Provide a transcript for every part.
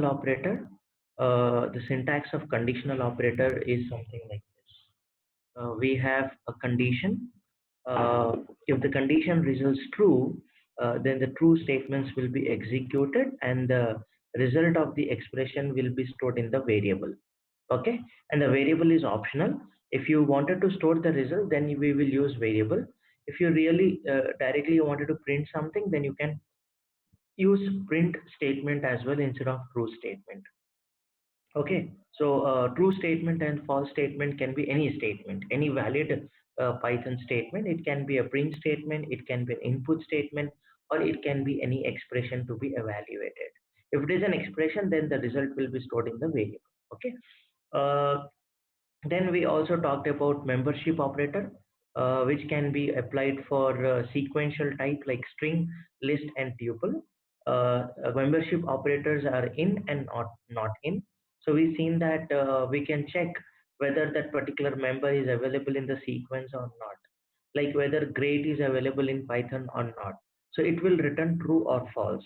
operator, the syntax of conditional operator is something like this. We have a condition. Uh, if the condition results true, then the true statements will be executed and the result of the expression will be stored in the variable. Okay, and the variable is optional. If you wanted to store the result, then we will use variable. If you really directly wanted to print something, then you can use print statement as well instead of true statement. Okay, so true statement and false statement can be any statement, any valid Python statement. It can be a print statement, it can be an input statement, or it can be any expression to be evaluated. If it is an expression, then the result will be stored in the variable. Okay. Uh, then we also talked about membership operator, which can be applied for sequential type like string, list, and tuple. Membership operators are in and not in. So we've seen that we can check whether that particular member is available in the sequence or not, like whether grade is available in Python or not. So it will return true or false.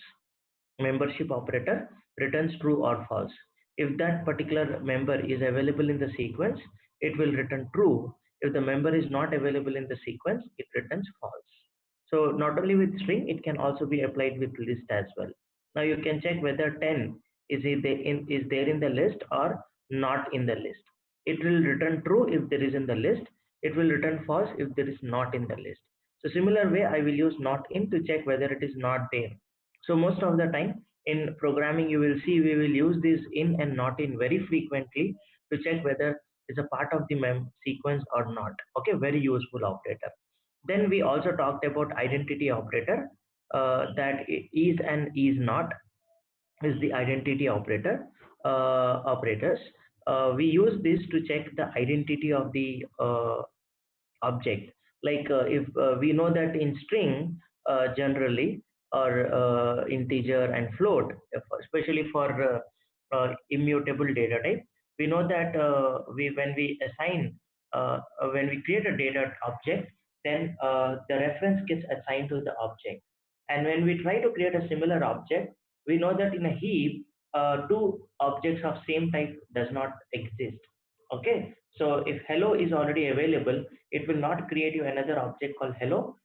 Membership operator returns true or false. If that particular member is available in the sequence, it will return true. If the member is not available in the sequence, it returns false. So not only with string, it can also be applied with list as well. Now you can check whether 10 is there in the list or not in the list. It will return true if there is in the list. It will return false if there is not in the list. So similar way, I will use not in to check whether it is not there. So most of the time in programming, you will see we will use this in and not in very frequently to check whether it's a part of the mem sequence or not. Okay, very useful operator. Then we also talked about identity operator, that is and is not is the identity operator operators. We use this to check the identity of the object. Like if we know that in string generally, or integer and float, especially for immutable data type, we know that we when we assign when we create a data object, then the reference gets assigned to the object. And when we try to create a similar object, we know that in a heap, two objects of same type does not exist. Okay, so if hello is already available, it will not create you another object called hello.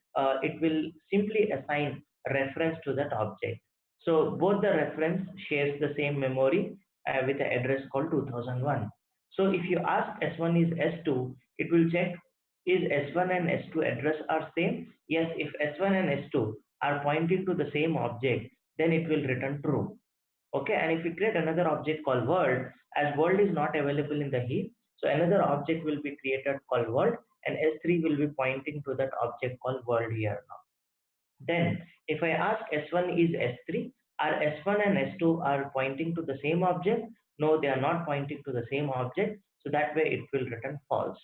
It will simply assign reference to that object. So both the reference shares the same memory with the address called 2001. So if you ask S1 is S2, it will check is S1 and S2 address are same. Yes, if S1 and S2 are pointing to the same object, then it will return true. Okay, and if we create another object called world, as world is not available in the heap, so another object will be created called world, and S3 will be pointing to that object called world here now. Then if I ask S1 is S3, are S1 and S2 are pointing to the same object? No, they are not pointing to the same object, so that way it will return false.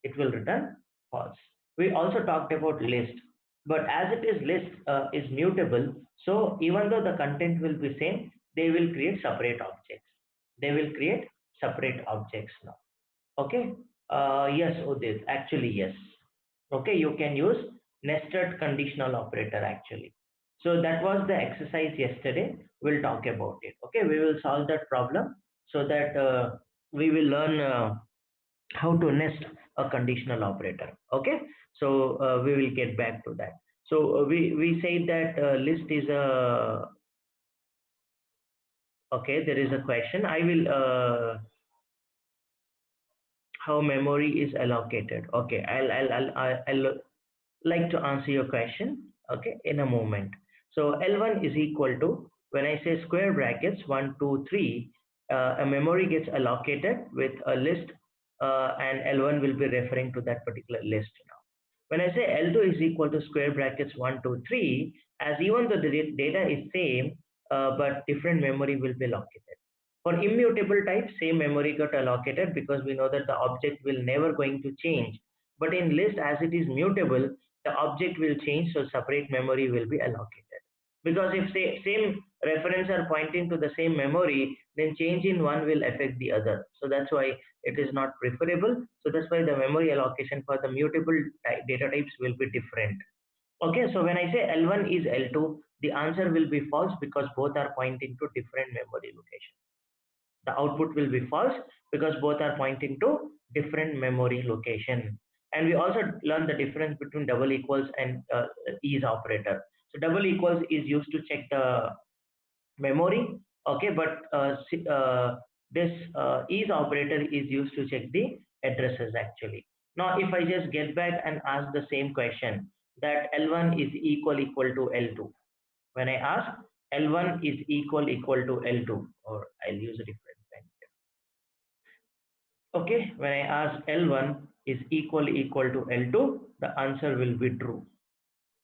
It will return false. We also talked about list, but as it is list is mutable, so even though the content will be same, they will create separate objects. They will create separate objects now. Okay. Yes, Udit. Actually, yes. Okay, you can use nested conditional operator actually. So that was the exercise yesterday. We'll talk about it. Okay, we will solve that problem so that we will learn how to nest a conditional operator. Okay, so we will get back to that. So we said that list is a okay. There is a question. I will how memory is allocated. Okay, I'll like to answer your question, okay, in a moment. So L1 is equal to, when I say square brackets 1 2 3, a memory gets allocated with a list, and L1 will be referring to that particular list now. When I say L2 is equal to square brackets 1 2 3, as even though the data is same, but different memory will be allocated. For immutable type, same memory got allocated because we know that the object will never going to change. But in list, as it is mutable, the object will change, so separate memory will be allocated. Because if say same reference are pointing to the same memory, then change in one will affect the other. So that's why it is not preferable. So that's why the memory allocation for the mutable data types will be different. Okay, so when I say L1 is L2, the answer will be false because both are pointing to different memory location. The output will be false because both are pointing to different memory location. And we also learn the difference between double equals and is operator. So double equals is used to check the memory, okay, but this is operator is used to check the addresses actually. Now if I just get back and ask the same question, that L1 is equal to L2, when I ask L1 is equal to L2, or I'll use a different pen here. Okay, when I ask L1 is equal to L2, the answer will be true,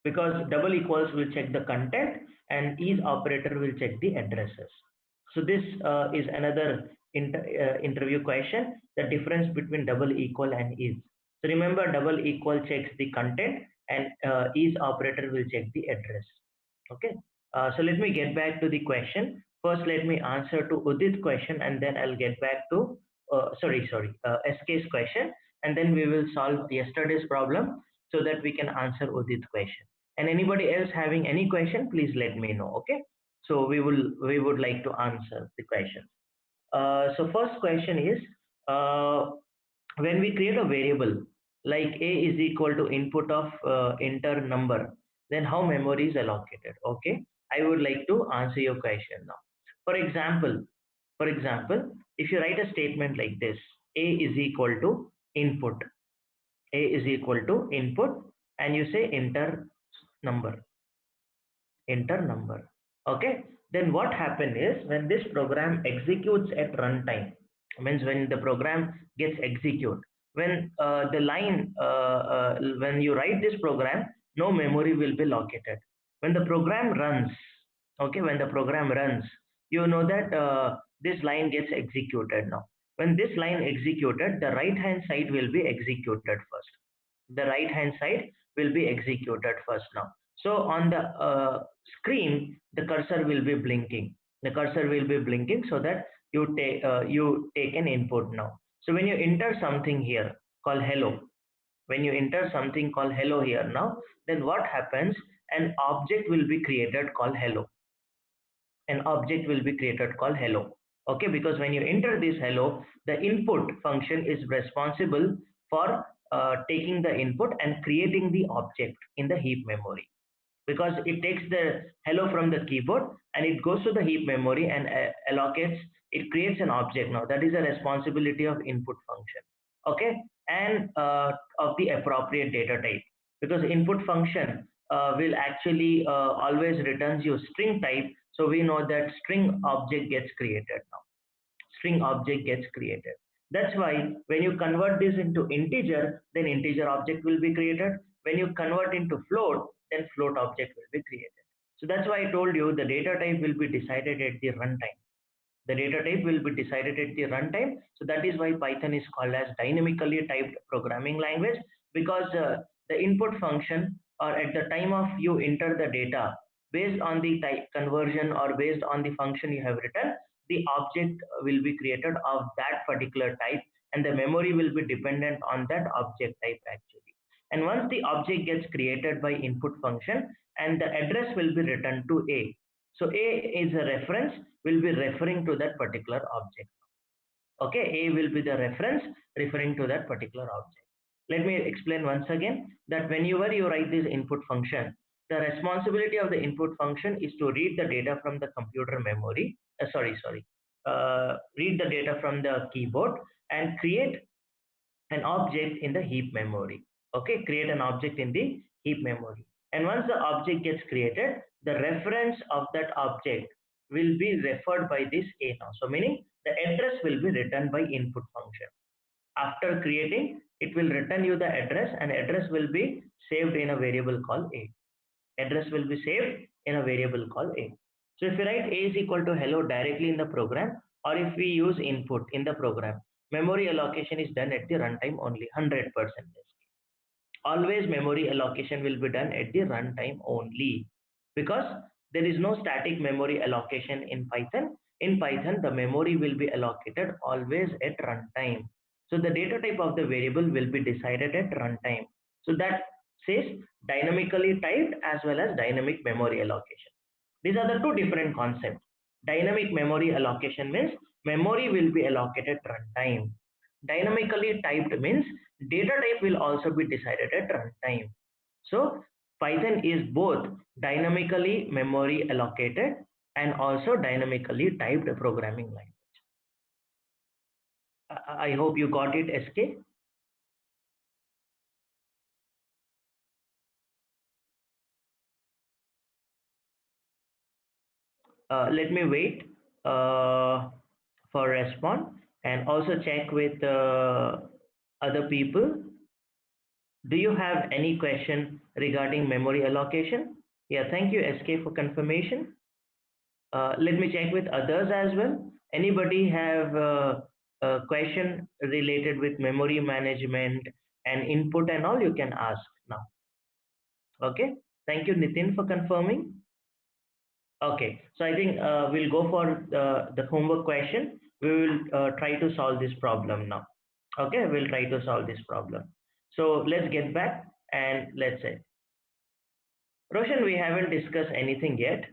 because double equals will check the content and is operator will check the addresses. So this is another interview question, the difference between double equal and is. So remember, double equal checks the content and is operator will check the address. Okay. So let me get back to the question. First, let me answer to Udit's question, and then I'll get back to SK's question, and then we will solve yesterday's problem so that we can answer Udit's question. And anybody else having any question, please let me know. Okay. So we would like to answer the question. So first question is, uh, when we create a variable like a is equal to input of enter number, then how memory is allocated? Okay, I would like to answer your question now. For example, if you write a statement like this, a is equal to input, a is equal to input, and you say number enter number. Okay, then what happens is, when this program executes at runtime, means when the program gets execute, when the line when you write this program, no memory will be located. When the program runs, okay, when the program runs, you know that this line gets executed. Now when this line executed, the right hand side will be executed first, the right hand side will be executed first. Now so on the screen, the cursor will be blinking, so that you take an input. Now so when you enter something here called hello, when you enter something called hello here, now then what happens, an object will be created called hello, okay, because when you enter this hello, the input function is responsible for taking the input and creating the object in the heap memory, because it takes the hello from the keyboard and it goes to the heap memory and allocates, it creates an object. Now that is a responsibility of input function, okay, and of the appropriate data type, because input function will actually always returns you string type, so we know that string object gets created. Now string object gets created. That's why when you convert this into integer, then integer object will be created. When you convert into float, then float object will be created. So that's why I told you the data type will be decided at the runtime. The data type will be decided at the runtime. So that is why Python is called as dynamically typed programming language, because the input function, or at the time of you enter the data, based on the type conversion or based on the function you have written, the object will be created of that particular type, and the memory will be dependent on that object type actually. And once the object gets created by input function, and the address will be written to a, so a is a reference, will be referring to that particular object. Okay, a will be the reference referring to that particular object. Let me explain once again, that whenever you write this input function, the responsibility of the input function is to read the data from the computer memory, read the data from the keyboard and create an object in the heap memory. Okay, create an object in the heap memory. And once the object gets created, the reference of that object will be referred by this a now. So meaning the address will be written by input function. After creating, it will return you the address, and address will be saved in a variable called a. Address will be saved in a variable called a. So if you write a is equal to hello directly in the program, or if we use input in the program, memory allocation is done at the runtime only, 100%. Always memory allocation will be done at the runtime only, because there is no static memory allocation in Python. In Python, the memory will be allocated always at runtime. So the data type of the variable will be decided at runtime. So that says dynamically typed as well as dynamic memory allocation. These are the two different concepts. Dynamic memory allocation means Memory will be allocated runtime. Dynamically typed means data type will also be decided at runtime. So Python is both dynamically memory allocated and also dynamically typed programming language. I hope you got it, SK. Let me wait for response and also check with other people. Do you have any question regarding memory allocation? Yeah, thank you, SK, for confirmation. Let me check with others as well. Anybody have a question related with memory management and input and all, you can ask now. Okay. Thank you, Nitin, for confirming. Okay. So I think we'll go for the homework question. We will try to solve this problem now. Okay. We'll try to solve this problem. So let's get back and let's say, Roshan, we haven't discussed anything yet.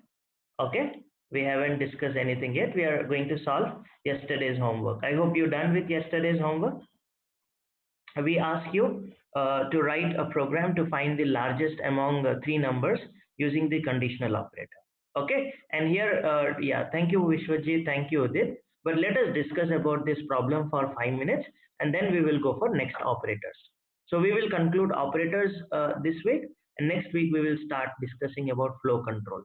Okay, we haven't discussed anything yet. We are going to solve yesterday's homework. I hope you're done with yesterday's homework. We ask you to write a program to find the largest among three numbers using the conditional operator. Okay, and here, yeah, thank you, Vishwajit, thank you, Udit. But let us discuss about this problem for 5 minutes, and then we will go for next operators. So we will conclude operators this week, and next week we will start discussing about flow control,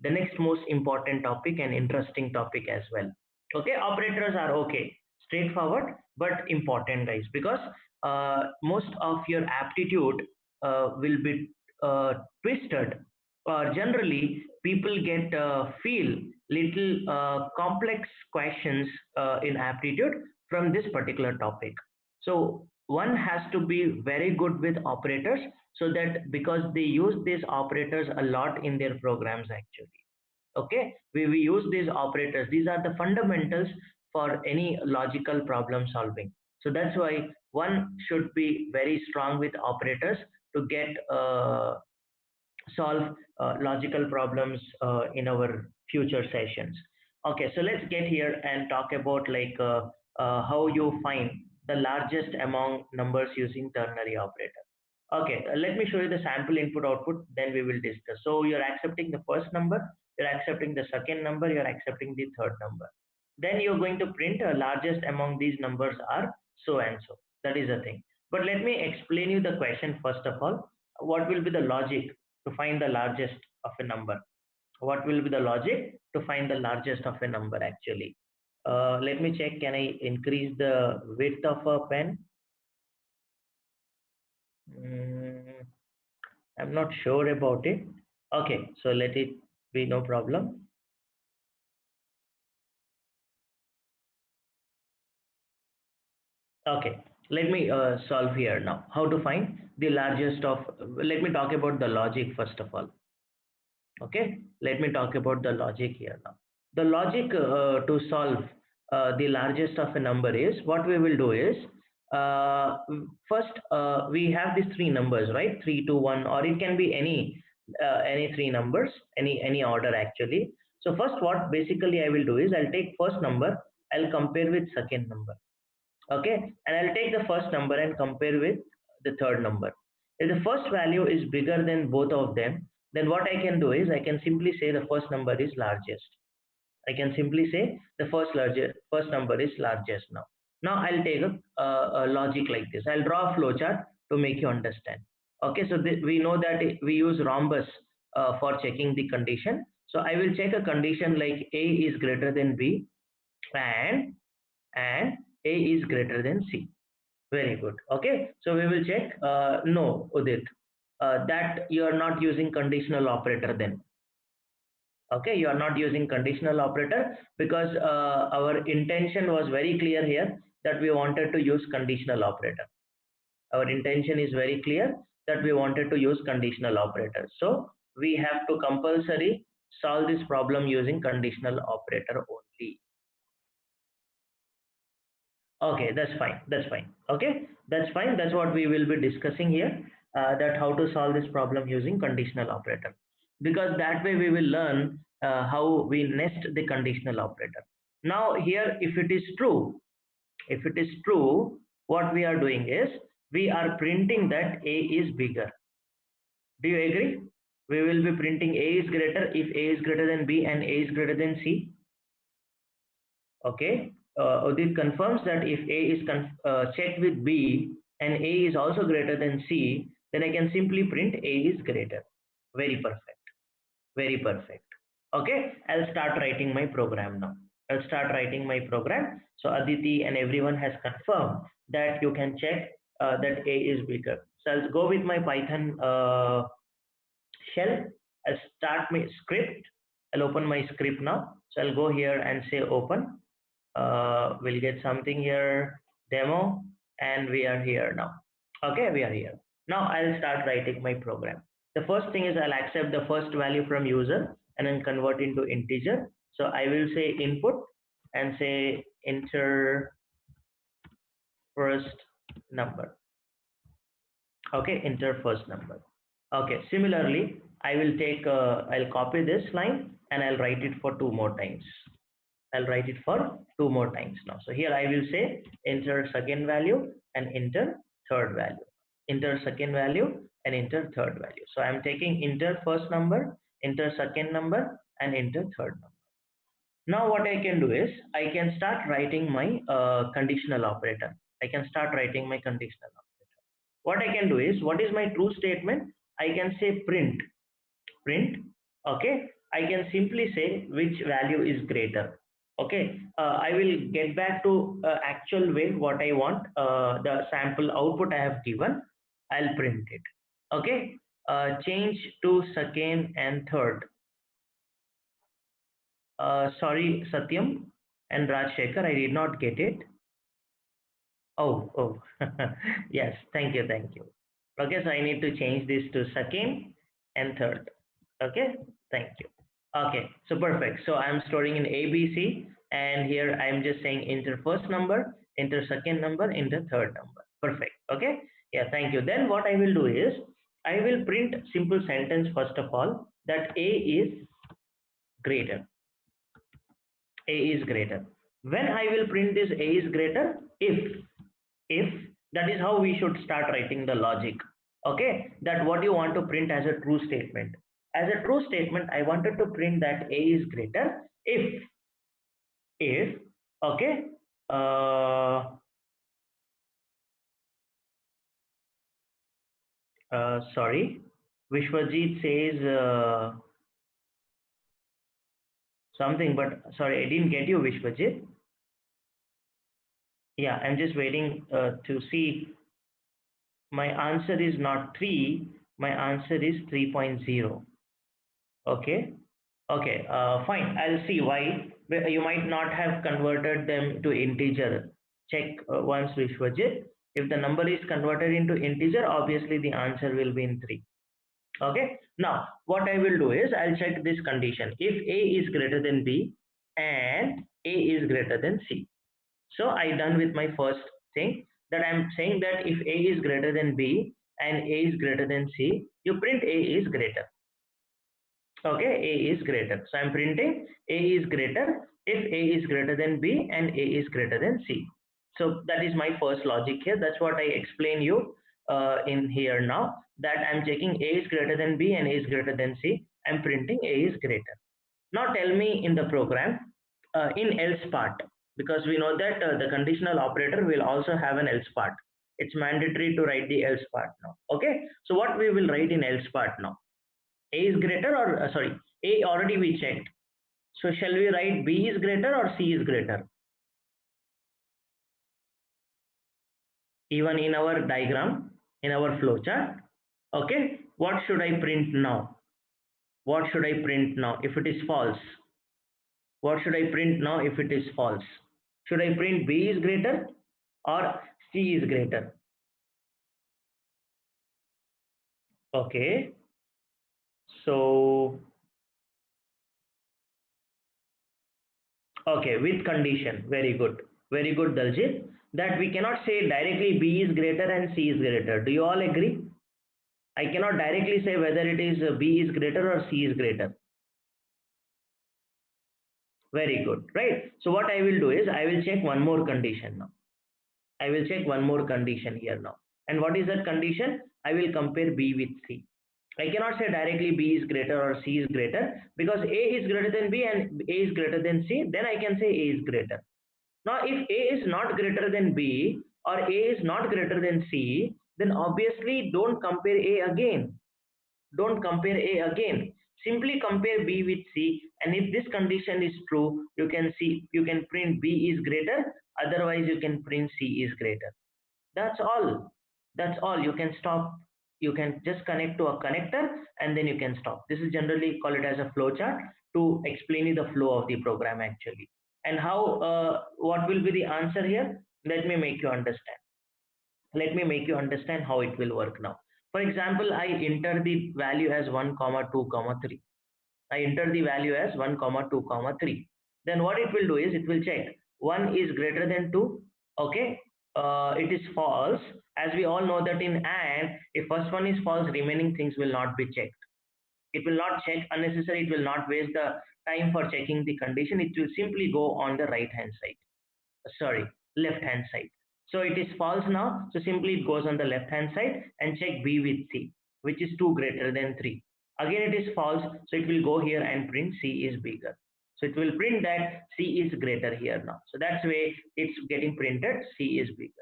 the next most important topic and interesting topic as well. Okay, operators are okay, straightforward, but important, guys, because most of your aptitude will be twisted, or generally people get feel little complex questions in aptitude from this particular topic. So one has to be very good with operators, so that because they use these operators a lot in their programs actually. Okay, we use these operators. These are the fundamentals for any logical problem solving. So that's why one should be very strong with operators to get solve logical problems in our future sessions. Okay, so let's get here and talk about like how you find the largest among numbers using ternary operator. Okay, let me show you the sample input output, then we will discuss. So you're accepting the first number, you're accepting the second number, you're accepting the third number. Then you're going to print largest among these numbers are so and so. That is the thing. But let me explain you the question first of all. What will be the logic to find the largest of a number? What will be the logic to find the largest of a number actually? Let me check. Can I increase the width of a pen? Mm, I'm not sure about it. Okay, so let it be, no problem. Okay, let me solve here now. How to find the largest of, let me talk about the logic first of all. Okay, let me talk about the logic here now. The logic to solve the largest of a number is, what we will do is, uh, first we have these three numbers, right? 3, 2, 1, or it can be any three numbers, any order actually. So first what basically I will do is, I'll take first number, I'll compare with second number. Okay, and I'll take the first number and compare with the third number. If the first value is bigger than both of them, then what I can do is, I can simply say the first number is largest. I can simply say the first number is largest now. Now I'll take a logic like this. I'll draw a flowchart to make you understand. Okay, so we know that we use rhombus for checking the condition. So I will check a condition like A is greater than B, and and A is greater than C. Very good. Okay, so we will check. No, Udit, that you are not using conditional operator then. Okay, you are not using conditional operator because our intention was very clear here, that we wanted to use conditional operator. Our intention is very clear that we wanted to use conditional operator. So we have to compulsory solve this problem using conditional operator only. Okay, that's fine. That's fine. Okay, that's fine. That's what we will be discussing here. That how to solve this problem using conditional operator. Because that way we will learn how we nest the conditional operator. Now here, if it is true, what we are doing is we are printing that A is bigger. Do you agree? We will be printing A is greater if A is greater than B and A is greater than C. Okay. Udit confirms that if A is checked with B and A is also greater than C, then I can simply print A is greater. Very perfect. Very perfect. Okay, I'll start writing my program now. I'll start writing my program. So Aditi and everyone has confirmed that you can check that A is bigger. So I'll go with my Python shell. I'll start my script. I'll open my script now. So I'll go here and say open. We'll get something here, demo, and we are here now. Okay, we are here. Now I'll start writing my program. The first thing is I'll accept the first value from user and then convert into integer. So I will say input and say enter first number. Okay, enter first number. Okay, similarly, I'll copy this line and I'll write it for two more times. I'll write it for two more times now. So here I will say enter second value and enter third value. Enter second value and enter third value. So I'm taking enter first number, enter second number, and enter third number. Now what I can do is I can start writing my conditional operator. I can start writing my conditional operator. What I can do is, what is my true statement? I can say print. Okay, I can simply say which value is greater. Okay, I will get back to actual way what I want, the sample output I have given. I'll print it. Okay, change to second and third. Sorry, Satyam and Rajshekhar, I did not get it. Oh, yes, thank you. Okay, so I need to change this to second and third. Okay, thank you. Okay, so perfect. So I'm storing in ABC, and here I'm just saying enter first number, enter second number, enter third number. Perfect. Okay, yeah, thank you. Then what I will do is I will print simple sentence first of all that A is greater. A is greater. When I will print this A is greater, if that is how we should start writing the logic. Okay, that what you want to print as a true statement. As a true statement, I wanted to print that A is greater if okay, sorry, Vishwajit says something, but sorry, I didn't get you, Vishwajit. Yeah, I'm just waiting to see. My answer is not 3, my answer is 3.0. Okay, okay, fine. I'll see why. You might not have converted them to integer. Check once, Vishwajit. If the number is converted into integer, obviously the answer will be in 3. Okay, now what I will do is I'll check this condition. If A is greater than B and A is greater than C. So I done with my first thing, that I'm saying that if A is greater than B and A is greater than C, you print A is greater. Okay, A is greater. So I'm printing A is greater if A is greater than B and A is greater than C. So that is my first logic here. That's what I explain you in here now, that I'm checking A is greater than B and A is greater than C. I'm printing A is greater. Now tell me in the program in else part, because we know that the conditional operator will also have an else part. It's mandatory to write the else part now. Okay, so what we will write in else part now? A is greater, or sorry, A already we checked. So shall we write B is greater or C is greater? Even in our diagram, in our flowchart. Okay, what should I print now? What should I print now if it is false? What should I print now if it is false? Should I print B is greater or C is greater? Okay, so okay, with condition. Very good, Daljit. That we cannot say directly B is greater and C is greater. Do you all agree? I cannot directly say whether it is B is greater or C is greater. Very good, right? So what I will do is I will check one more condition now. I will check one more condition here now. And what is that condition? I will compare B with C. I cannot say directly B is greater or C is greater, because A is greater than B and A is greater than C. Then I can say A is greater. Now, if A is not greater than B or A is not greater than C, then obviously don't compare A again. Don't compare A again. Simply compare B with C, and if this condition is true, you can print B is greater, otherwise you can print C is greater. That's all. That's all. You can stop. You can just connect to a connector and then you can stop. This is generally call it as a flow chart to explain you the flow of the program actually. And how, what will be the answer here? Let me make you understand. Let me make you understand how it will work now. For example, I enter the value as 1 comma 2 comma 3. I enter the value as 1 comma 2 comma 3. Then what it will do is it will check 1 is greater than 2. Okay, it is false. As we all know that in AND, if first one is false, remaining things will not be checked. It will not check unnecessary. It will not waste the time for checking the condition. It will simply go on the right hand side, sorry, left hand side. So it is false now, so simply it goes on the left hand side and check B with C, which is 2 greater than 3. Again it is false, so it will go here and print C is bigger. So it will print that C is greater here now. So that's way it's getting printed, C is bigger.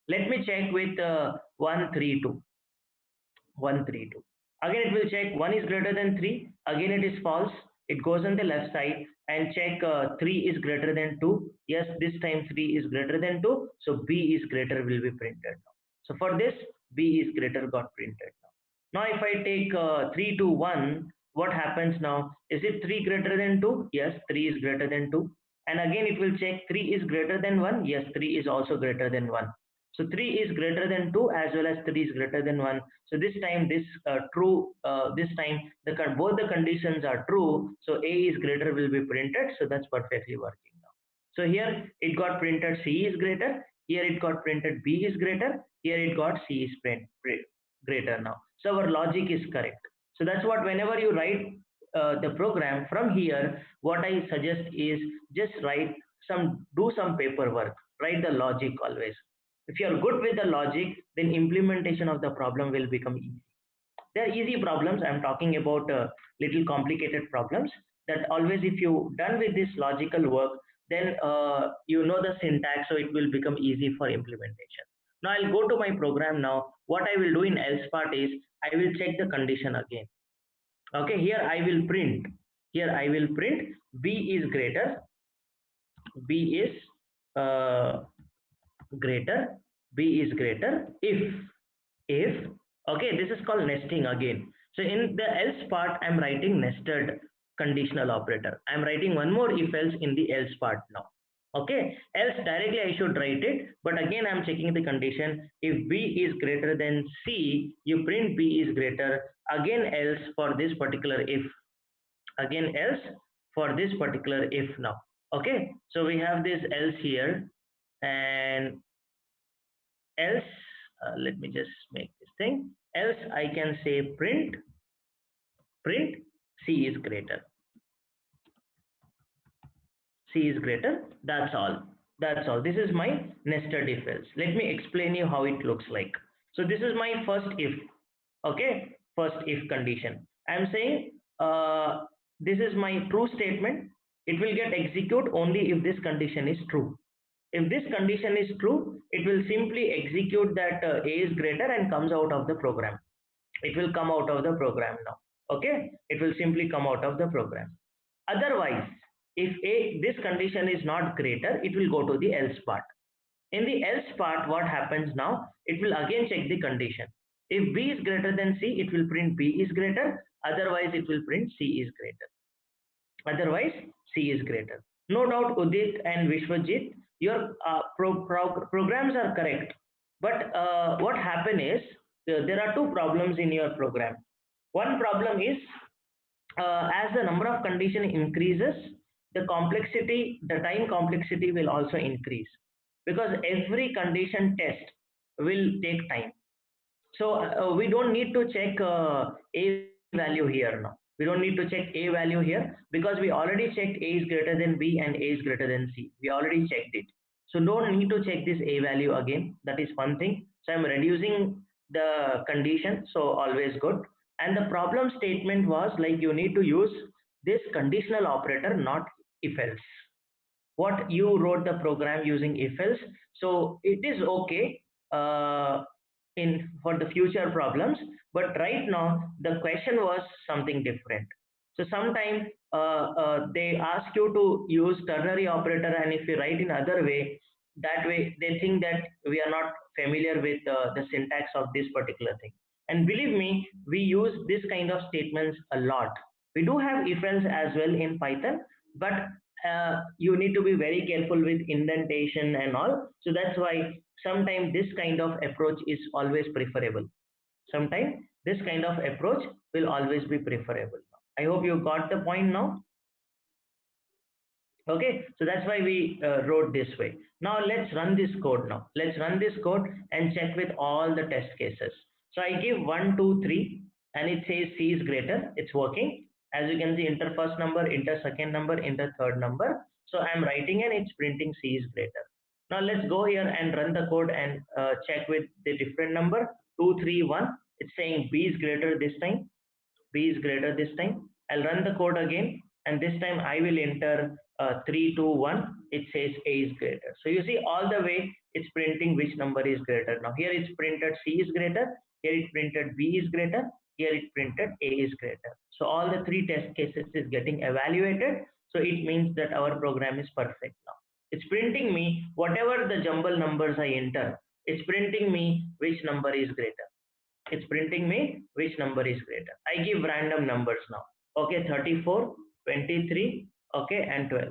Let me check with 132. 132. Again it will check 1 is greater than 3. Again it is false. It goes on the left side and check 3 is greater than 2. Yes, this time 3 is greater than 2. So B is greater will be printed now. So for this, B is greater got printed now. Now if I take 3 to 1, what happens now? Is it 3 greater than 2? Yes, 3 is greater than 2. And again it will check 3 is greater than 1. Yes, 3 is also greater than 1. So 3 is greater than 2 as well as 3 is greater than 1. So this time this true, this time both the conditions are true. So A is greater will be printed. So that's perfectly working now. So here it got printed C is greater. Here it got printed B is greater. Here it got C is greater now. So our logic is correct. So that's what whenever you write the program from here, what I suggest is just do some paperwork, write the logic always. If you are good with the logic, then implementation of the problem will become easy. They are easy problems. I'm talking about little complicated problems that always if you done with this logical work, then you know the syntax, so it will become easy for implementation. Now I'll go to my program now. What I will do in else part is I will check the condition again. Okay, here I will print. Here I will print B is greater. B is uh, greater, B is greater if, okay, this is called nesting again. So in the else part I'm writing nested conditional operator. I'm writing one more if else in the else part now. Okay, else directly I should write it, but again I'm checking the condition. If B is greater than C, you print B is greater. Again else for this particular if. Again else for this particular if now. Okay, so we have this else here, and else let me just make this thing, else I can say print C is greater. C is greater. That's all. That's all. This is my nested if else. Let me explain you how it looks like. So this is my first if. Okay, first if condition. I'm saying this is my true statement. It will get execute only if this condition is true. If this condition is true, it will simply execute that A is greater and comes out of the program. It will come out of the program now. Okay, it will simply come out of the program. Otherwise, if this condition is not greater, it will go to the else part. In the else part, what happens now? It will again check the condition. If B is greater than C, it will print B is greater. Otherwise, it will print C is greater. Otherwise, C is greater. No doubt, Udit and Vishwajit, your programs are correct. But what happen is there are two problems in your program. One problem is as the number of condition increases, the time complexity will also increase, because every condition test will take time. So we don't need to check a value here now. We don't need to check A value here because we already checked A is greater than B and A is greater than C. We already checked it. So don't need to check this A value again. That is one thing. So I'm reducing the condition. So always good. And the problem statement was like you need to use this conditional operator, not if else. What you wrote the program using if else, so it is okay in for the future problems, but right now the question was something different. So sometimes they ask you to use ternary operator, and if you write in other way, that way they think that we are not familiar with the syntax of this particular thing. And believe me, we use this kind of statements a lot. We do have if else as well in Python, but you need to be very careful with indentation and all. So that's why sometimes this kind of approach is always preferable. Sometimes this kind of approach will always be preferable. I hope you got the point now. Okay, so that's why we wrote this way. Now let's run this code now. Let's run this code and check with all the test cases. So I give 1, 2, 3, and it says C is greater. It's working. As you can see, enter first number, enter second number, enter third number. So I'm writing and it's printing C is greater. Now let's go here and run the code and check with the different number 2, 3, 1. It's saying B is greater this time. B is greater this time. I'll run the code again, and this time I will enter 3, 2, 1. It says A is greater. So you see all the way it's printing which number is greater. Now here it's printed C is greater, here it printed B is greater, here it printed A is greater. So all the three test cases is getting evaluated. So it means that our program is perfect now. It's printing me whatever the jumble numbers I enter. It's printing me which number is greater. It's printing me which number is greater. I give random numbers now. Okay, 34, 23, okay, and 12.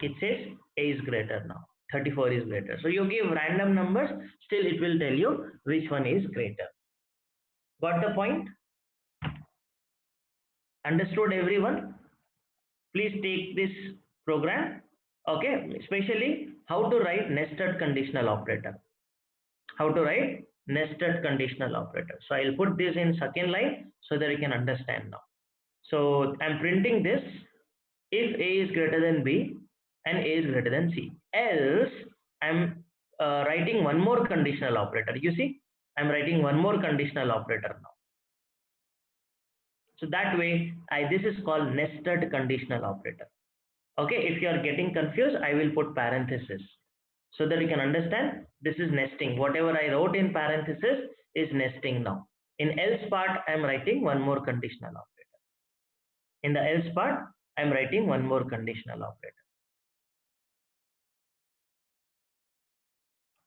It says A is greater now. 34 is greater. So you give random numbers, still it will tell you which one is greater. Got the point? Understood everyone? Please take this program. Okay, especially how to write nested conditional operator. How to write nested conditional operator. So I'll put this in second line so that you can understand now. So I'm printing this if A is greater than B and A is greater than C. Else I'm writing one more conditional operator. You see, I'm writing one more conditional operator now. So that way, this is called nested conditional operator. Okay, if you are getting confused, I will put parenthesis so that you can understand this is nesting. Whatever I wrote in parenthesis is nesting now. In else part, I am writing one more conditional operator. In the else part, I am writing one more conditional operator.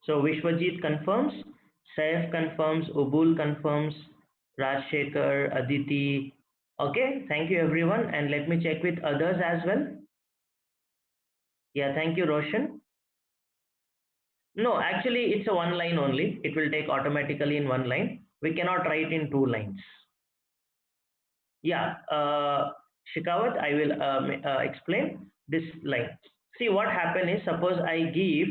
So Vishwajit confirms, Saif confirms, Ubul confirms, Rajshekhar, Aditi. Okay, thank you everyone, and let me check with others as well. Yeah, thank you, Roshan. No, actually it's a one line only. It will take automatically in one line. We cannot write in two lines. Yeah, Shikawat, I will explain this line. See, what happened is, suppose I give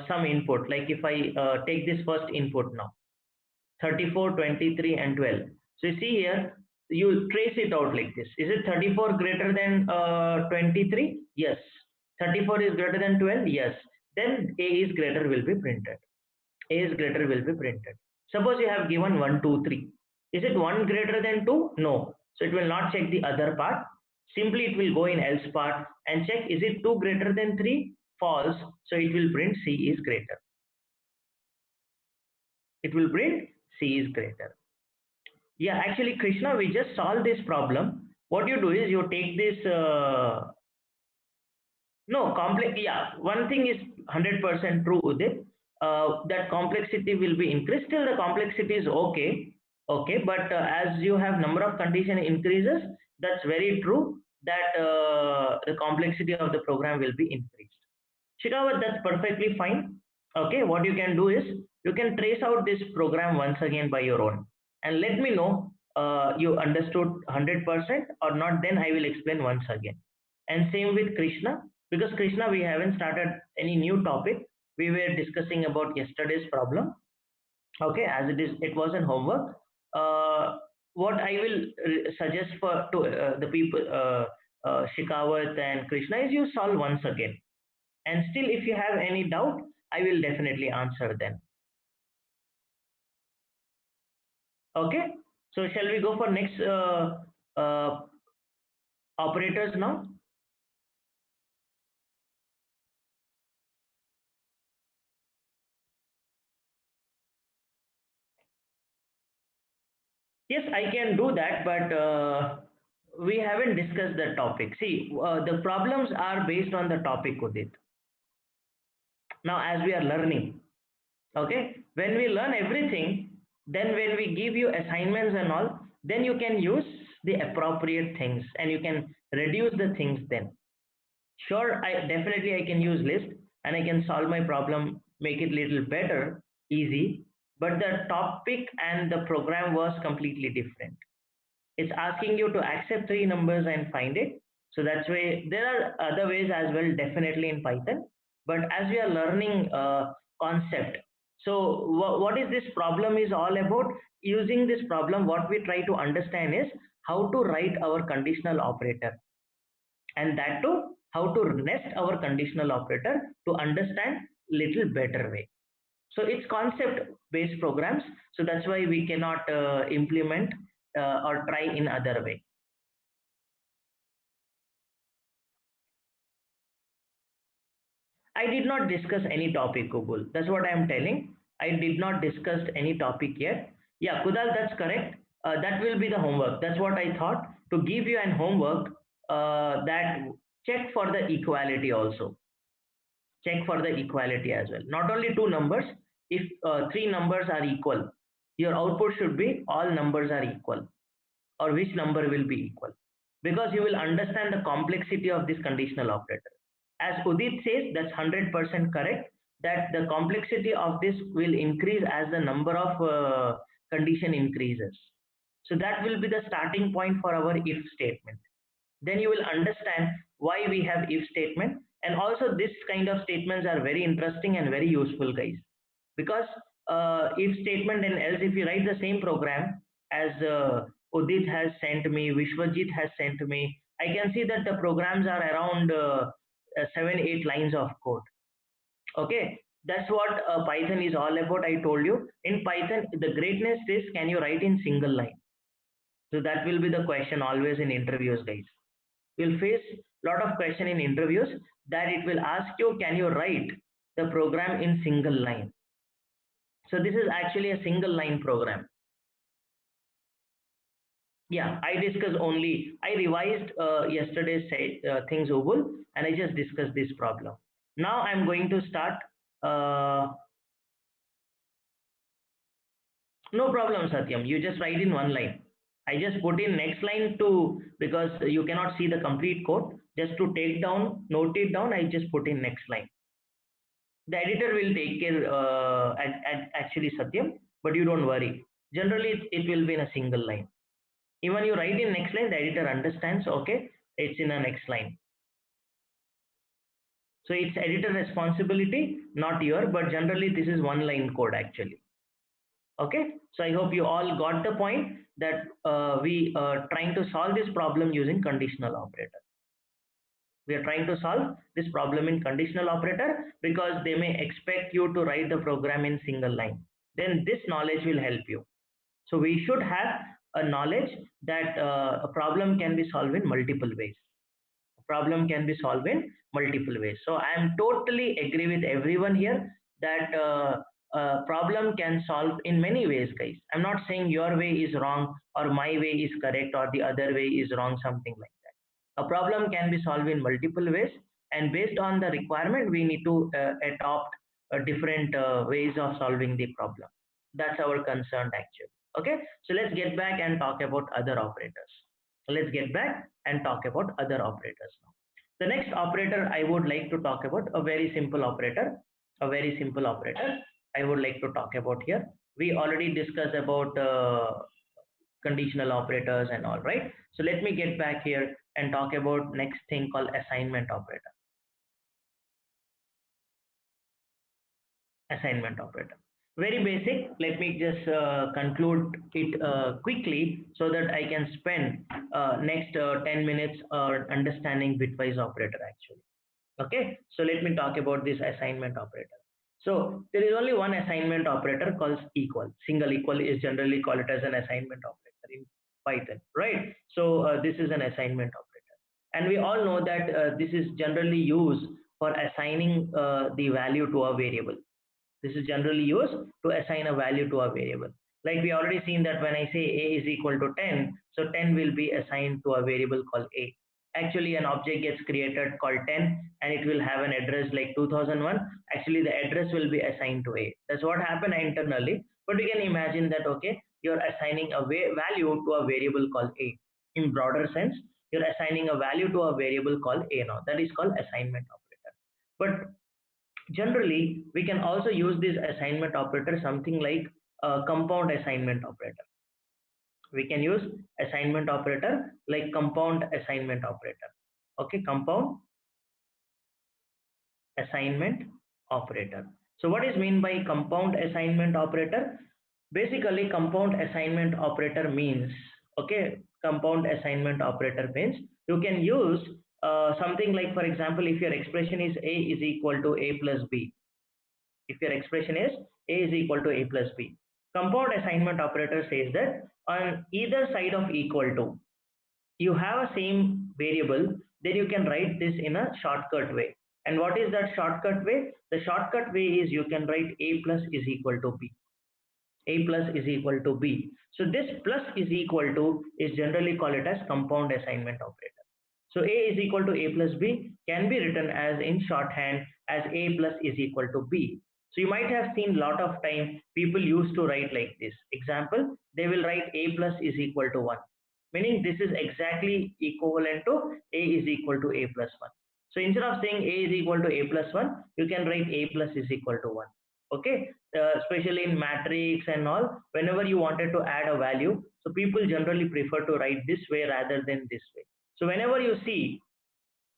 some input, like if I take this first input now, 34, 23, and 12. So you see here, you trace it out like this. Is it 34 greater than 23? Yes. 34 is greater than 12? Yes. Then A is greater will be printed. A is greater will be printed. Suppose you have given 1, 2, 3. Is it 1 greater than 2? No. So it will not check the other part. Simply it will go in else part and check, is it 2 greater than 3? False. So it will print C is greater. It will print C is greater. Yeah, actually, Krishna, we just solved this problem. What you do is you take this, no, complex, yeah, one thing is 100% true, Udit. That complexity will be increased. Still, the complexity is okay, okay, but as you have number of condition increases, that's very true that the complexity of the program will be increased. Shikawat, that's perfectly fine. Okay, what you can do is you can trace out this program once again by your own and let me know you understood 100% or not, then I will explain once again. And same with Krishna, because Krishna, we haven't started any new topic. We were discussing about yesterday's problem. Okay, as it is, it was an homework. what I will suggest for to the people, Shikawat and Krishna, is you solve once again, and still if you have any doubt, I will definitely answer them. Okay, so shall we go for next uh, operators now? Yes, I can do that, but we haven't discussed the topic. See, the problems are based on the topic, Udit. Now, as we are learning, okay, when we learn everything, then when we give you assignments and all, then you can use the appropriate things and you can reduce the things then. Sure, I definitely I can use list and I can solve my problem, make it little better, easy, but the topic and the program was completely different. It's asking you to accept three numbers and find it. So that's why there are other ways as well, definitely in Python. But as we are learning concept, so what is this problem is all about? Using this problem, what we try to understand is how to write our conditional operator, and that too how to nest our conditional operator to understand little better way. So it's concept based programs, so that's why we cannot implement or try in other way. I did not discuss any topic, Google, that's what I am telling. I did not discuss any topic yet. Yeah, Kudal, that's correct. That will be the homework, that's what I thought, to give you an homework, that check for the equality also, check for the equality as well. Not only two numbers, if three numbers are equal, your output should be all numbers are equal, or which number will be equal, because you will understand the complexity of this conditional operator. As Udit says, that's 100% correct, that the complexity of this will increase as the number of condition increases. So that will be the starting point for our if statement. Then you will understand why we have if statement, and also this kind of statements are very interesting and very useful, guys, because if statement and else, if you write the same program as Udit has sent me, Vishwajit has sent me, I can see that the programs are around 7 8 lines of code. Okay, that's what Python is all about. I told you, in Python the greatness is, can you write in single line? So that will be the question always in interviews, guys. You'll face a lot of question in interviews, that it will ask you, can you write the program in single line? So this is actually a single line program. Yeah, I discussed only, I revised yesterday's things, Ubul, and I just discussed this problem. Now I'm going to start. uh, no problem, Satyam, you just write in one line. I just put in next line to, because you cannot see the complete code, just to take down, note it down, I just put in next line. The editor will take care, actually, Satyam, but you don't worry. Generally, it will be in a single line. Even you write in next line, the editor understands, okay, it's in a next line. So it's editor responsibility, not your, but generally this is one line code actually. Okay, so I hope you all got the point, that we are trying to solve this problem using conditional operator. We are trying to solve this problem in conditional operator because they may expect you to write the program in single line. Then this knowledge will help you. So we should have a knowledge that a problem can be solved in multiple ways. A problem can be solved in multiple ways. So I am totally agree with everyone here that a problem can solve in many ways, guys. I'm not saying your way is wrong or my way is correct or the other way is wrong, something like that. A problem can be solved in multiple ways, and based on the requirement, we need to adopt different ways of solving the problem. That's our concern actually. Okay, so let's get back and talk about other operators. Let's get back and talk about other operators now. The next operator I would like to talk about, a very simple operator, a very simple operator I would like to talk about here. We already discussed about conditional operators and all, right? So let me get back here and talk about next thing called assignment operator. Assignment operator. Very basic. Let me just conclude it quickly so that I can spend next 10 minutes understanding bitwise operator actually. Okay, so let me talk about this assignment operator. So there is only one assignment operator called equal. Single equal is generally called it as an assignment operator in Python, right? So this is an assignment operator, and we all know that this is generally used for assigning the value to a variable. This is generally used to assign a value to a variable. Like we already seen that when I say a is equal to 10, so 10 will be assigned to a variable called a. Actually, an object gets created called 10 and it will have an address like 2001. Actually, the address will be assigned to a. That's what happened internally. But you can imagine that, okay, you're assigning a value to a variable called a. In broader sense, you're assigning a value to a variable called a now. That is called assignment operator. But generally, we can also use this assignment operator something like a compound assignment operator. We can use assignment operator like compound assignment operator. Okay, compound assignment operator. So what is mean by compound assignment operator? Basically, compound assignment operator means, okay, compound assignment operator means you can use something like, for example, if your expression is a is equal to a plus b, if your expression is a is equal to a plus b, compound assignment operator says that on either side of equal to, you have a same variable, then you can write this in a shortcut way. And what is that shortcut way? The shortcut way is you can write a plus is equal to b. A plus is equal to b. So this plus is equal to is generally called it as compound assignment operator. So a is equal to a plus b can be written as in shorthand as a plus is equal to b. So you might have seen lot of time people used to write like this. Example, they will write a plus is equal to 1, meaning this is exactly equivalent to a is equal to a plus 1. So instead of saying a is equal to a plus 1, you can write a plus is equal to 1. Okay, especially in matrix and all, whenever you wanted to add a value, so people generally prefer to write this way rather than this way. So whenever you see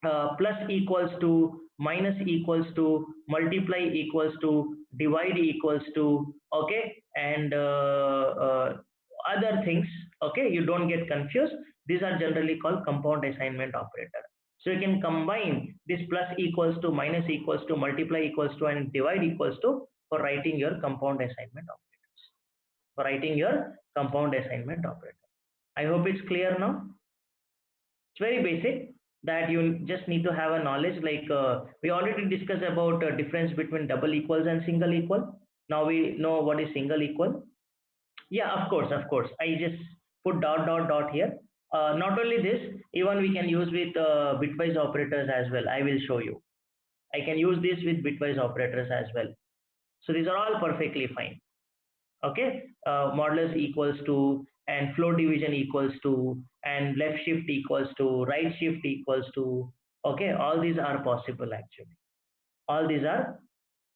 plus equals to, minus equals to, multiply equals to, divide equals to, okay, and other things, okay, you don't get confused. These are generally called compound assignment operator. So you can combine this plus equals to, minus equals to, multiply equals to, and divide equals to for writing your compound assignment operators, for writing your compound assignment operator. I hope it's clear now. It's very basic that you just need to have a knowledge like we already discussed about difference between double equals and single equal. Now we know what is single equal. Yeah, of course, I just put dot dot dot here. Not only this, even we can use with bitwise operators as well. I will show you. I can use this with bitwise operators as well. So these are all perfectly fine. Okay, modulus equals to, and float division equals to, and left shift equals to, right shift equals to. Okay, all these are possible actually. All these are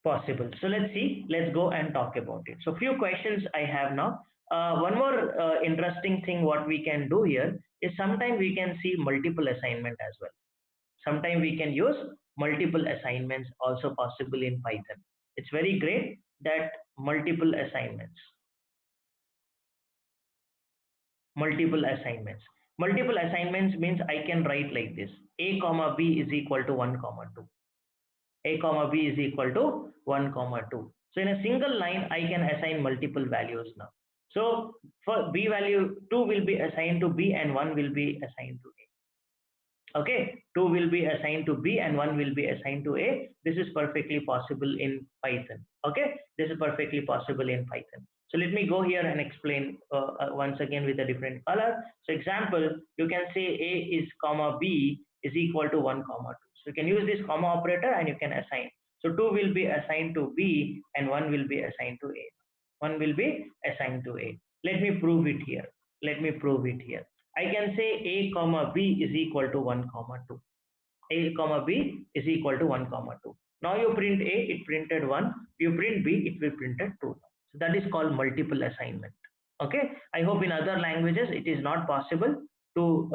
possible. So let's see, let's go and talk about it. So few questions I have now. One more interesting thing what we can do here is sometimes we can see multiple assignment as well. Sometimes we can use multiple assignments also possible in Python. It's very great that multiple assignments, multiple assignments. Multiple assignments means I can write like this: a comma b is equal to 1 comma 2. A comma b is equal to 1 comma 2. So in a single line, I can assign multiple values now. So for b value, 2 will be assigned to b and 1 will be assigned to a. Okay, 2 will be assigned to b and 1 will be assigned to a. This is perfectly possible in Python. Okay, this is perfectly possible in Python. So let me go here and explain once again with a different color. So example, you can say a is comma b is equal to 1 comma 2. So you can use this comma operator and you can assign. So 2 will be assigned to b and 1 will be assigned to a. 1 will be assigned to a. Let me prove it here. Let me prove it here. I can say a comma b is equal to 1 comma 2. A comma b is equal to 1 comma 2. Now you print a, it printed 1. You print b, it will printed 2. So that is called multiple assignment. Okay, I hope in other languages it is not possible to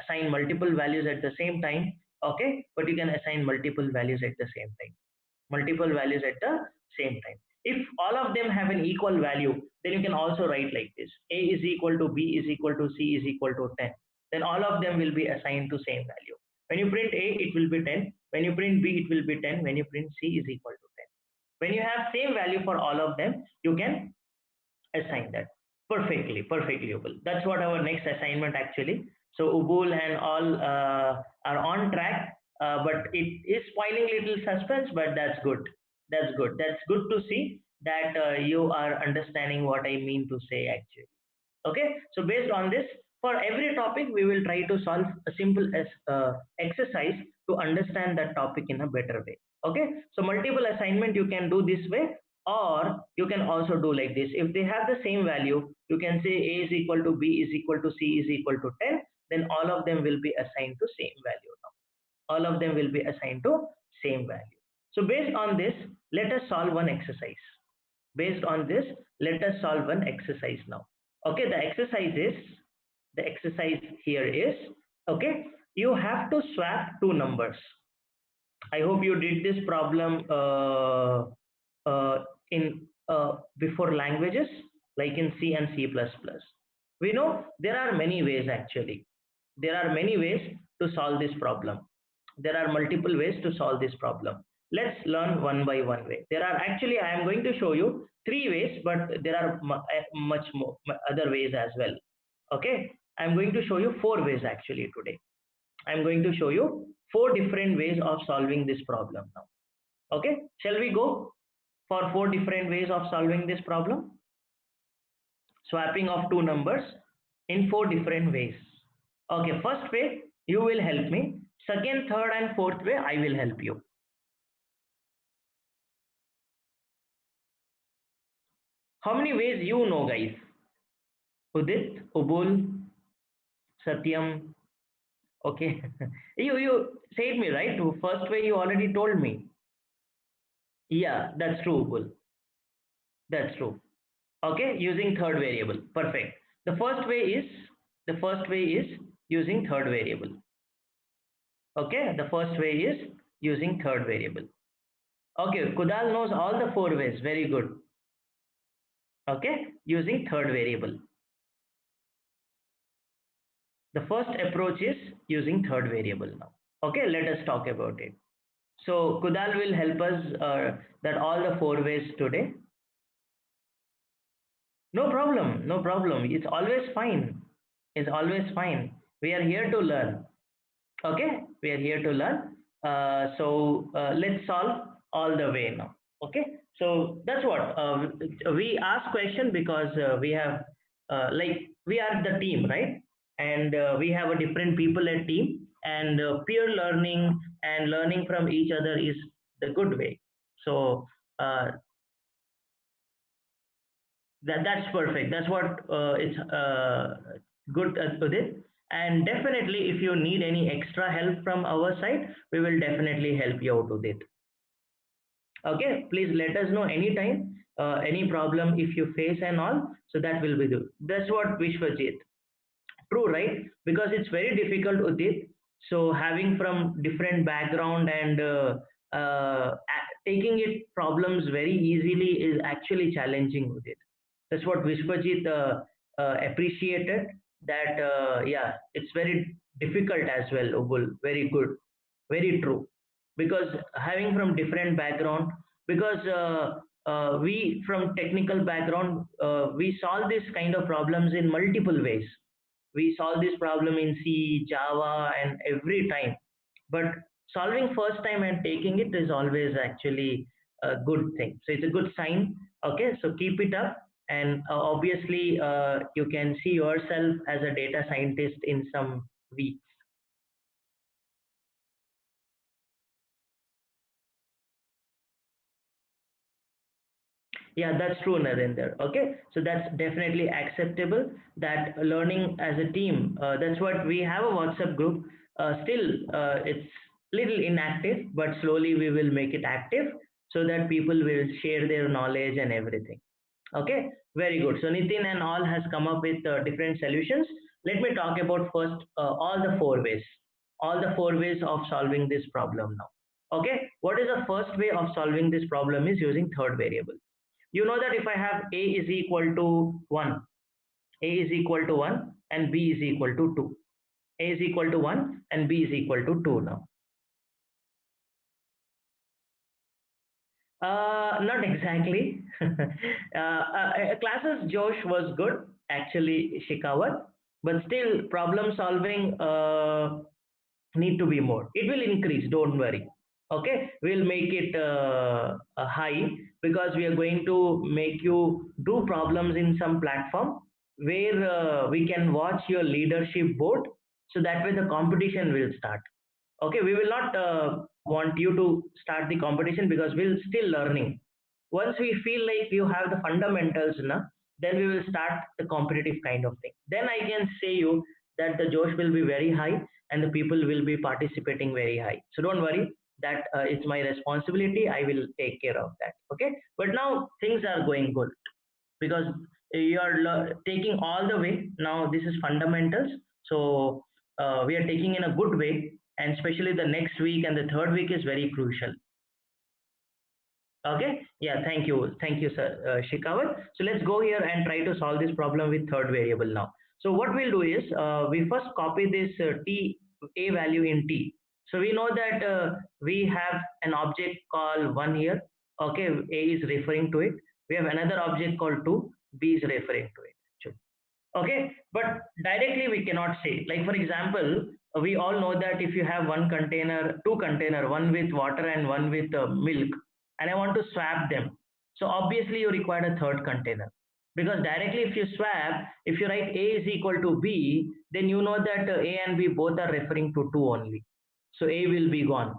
assign multiple values at the same time. Okay, but you can assign multiple values at the same time. Multiple values at the same time. If all of them have an equal value, then you can also write like this: a is equal to b is equal to c is equal to 10. Then all of them will be assigned to same value. When you print a, it will be 10. When you print b, it will be 10. When you print c, is equal to 10. When you have same value for all of them, you can assign that. Perfectly, Ubul. That's what our next assignment actually. So Ubul and all are on track, but it is spoiling little suspense, but that's good. That's good. That's good to see that you are understanding what I mean to say actually. Okay, so based on this, for every topic we will try to solve a simple exercise to understand that topic in a better way. Okay, so multiple assignment you can do this way, or you can also do like this: if they have the same value, you can say a is equal to b is equal to c is equal to 10. Then all of them will be assigned to same value. Now all of them will be assigned to same value. So based on this, let us solve one exercise. Based on this, let us solve one exercise now. Okay, the exercise here is, okay, you have to swap two numbers. I hope you did this problem in before languages like in C and C++. We know there are many ways actually. There are many ways to solve this problem. There are multiple ways to solve this problem. Let's learn one by one way. There are actually, I am going to show you three ways, but there are much more other ways as well. Okay, I am going to show you four ways actually today. I'm going to show you four different ways of solving this problem now. Okay, shall we go for four different ways of solving this problem? Swapping of two numbers in four different ways. Okay, first way, you will help me. Second, third, and fourth way, I will help you. How many ways you know, guys? Udit, Ubul, Satyam. Okay, you said me right. First way you already told me. Yeah, that's true, Ubul. That's true. Okay, using third variable. Perfect. The first way is using third variable. Okay, the first way is using third variable. Okay, Kudal knows all the four ways. Very good. Okay, using third variable. The first approach is using third variable now. Okay, let us talk about it. So Kudal will help us that all the four ways today. No problem, no problem. It's always fine. It's always fine. We are here to learn. Okay, we are here to learn. Let's solve all the way now. Okay, so that's what we ask question because we have like we are the team, right? And we have a different people at team, and peer learning and learning from each other is the good way. So uh, that's perfect. That's what it's good with it. And definitely, if you need any extra help from our side, we will definitely help you out with it. Okay, please let us know anytime, any problem if you face and all. So that will be good. That's what Vishwajit. True, right? Because it's very difficult, Udit. So having from different background and taking it problems very easily is actually challenging, Udit. That's what Vishwajit appreciated. That yeah, it's very difficult as well, Ubul. Very good, very true. Because having from different background, because we from technical background, we solve this kind of problems in multiple ways. We solve this problem in C, Java, and every time. But solving first time and taking it is always actually a good thing. So it's a good sign. Okay, so keep it up. And obviously, you can see yourself as a data scientist in some weeks. Yeah, that's true, Narendra. Okay, so that's definitely acceptable. That learning as a team, that's what we have a WhatsApp group. Still, it's little inactive, but slowly we will make it active so that people will share their knowledge and everything. Okay, very good. So Nitin and all has come up with different solutions. Let me talk about first all the four ways of solving this problem now. Okay, what is the first way of solving this problem is using third variable. You know that if I have A is equal to 1, A is equal to 1 and B is equal to 2. A is equal to 1 and B is equal to 2 now. Not exactly. Classes Josh was good, actually, Shikawat, but still problem solving need to be more. It will increase, don't worry. Okay, we'll make it a high because we are going to make you do problems in some platform where we can watch your leadership board, so that way the competition will start. Okay, we will not want you to start the competition because we'll still learning. Once we feel like you have the fundamentals na, then we will start the competitive kind of thing. Then I can say you that the josh will be very high and the people will be participating very high. So don't worry, that it's my responsibility, I will take care of that. Okay, but now things are going good because you are taking all the way. Now this is fundamentals, so we are taking in a good way, and especially the next week and the third week is very crucial. Okay, yeah, thank you, sir, Shikawat. So let's go here and try to solve this problem with third variable now. So what we'll do is we first copy this t, a value in t. So we know that we have an object called 1 here. Okay, a is referring to it. We have another object called 2, b is referring to it. Okay, but directly we cannot say. Like for example, we all know that if you have one container, two container, one with water and one with milk, and I want to swap them, so obviously you require a third container, because directly if you swap, if you write a is equal to b, then you know that a and b both are referring to 2 only, so a will be gone.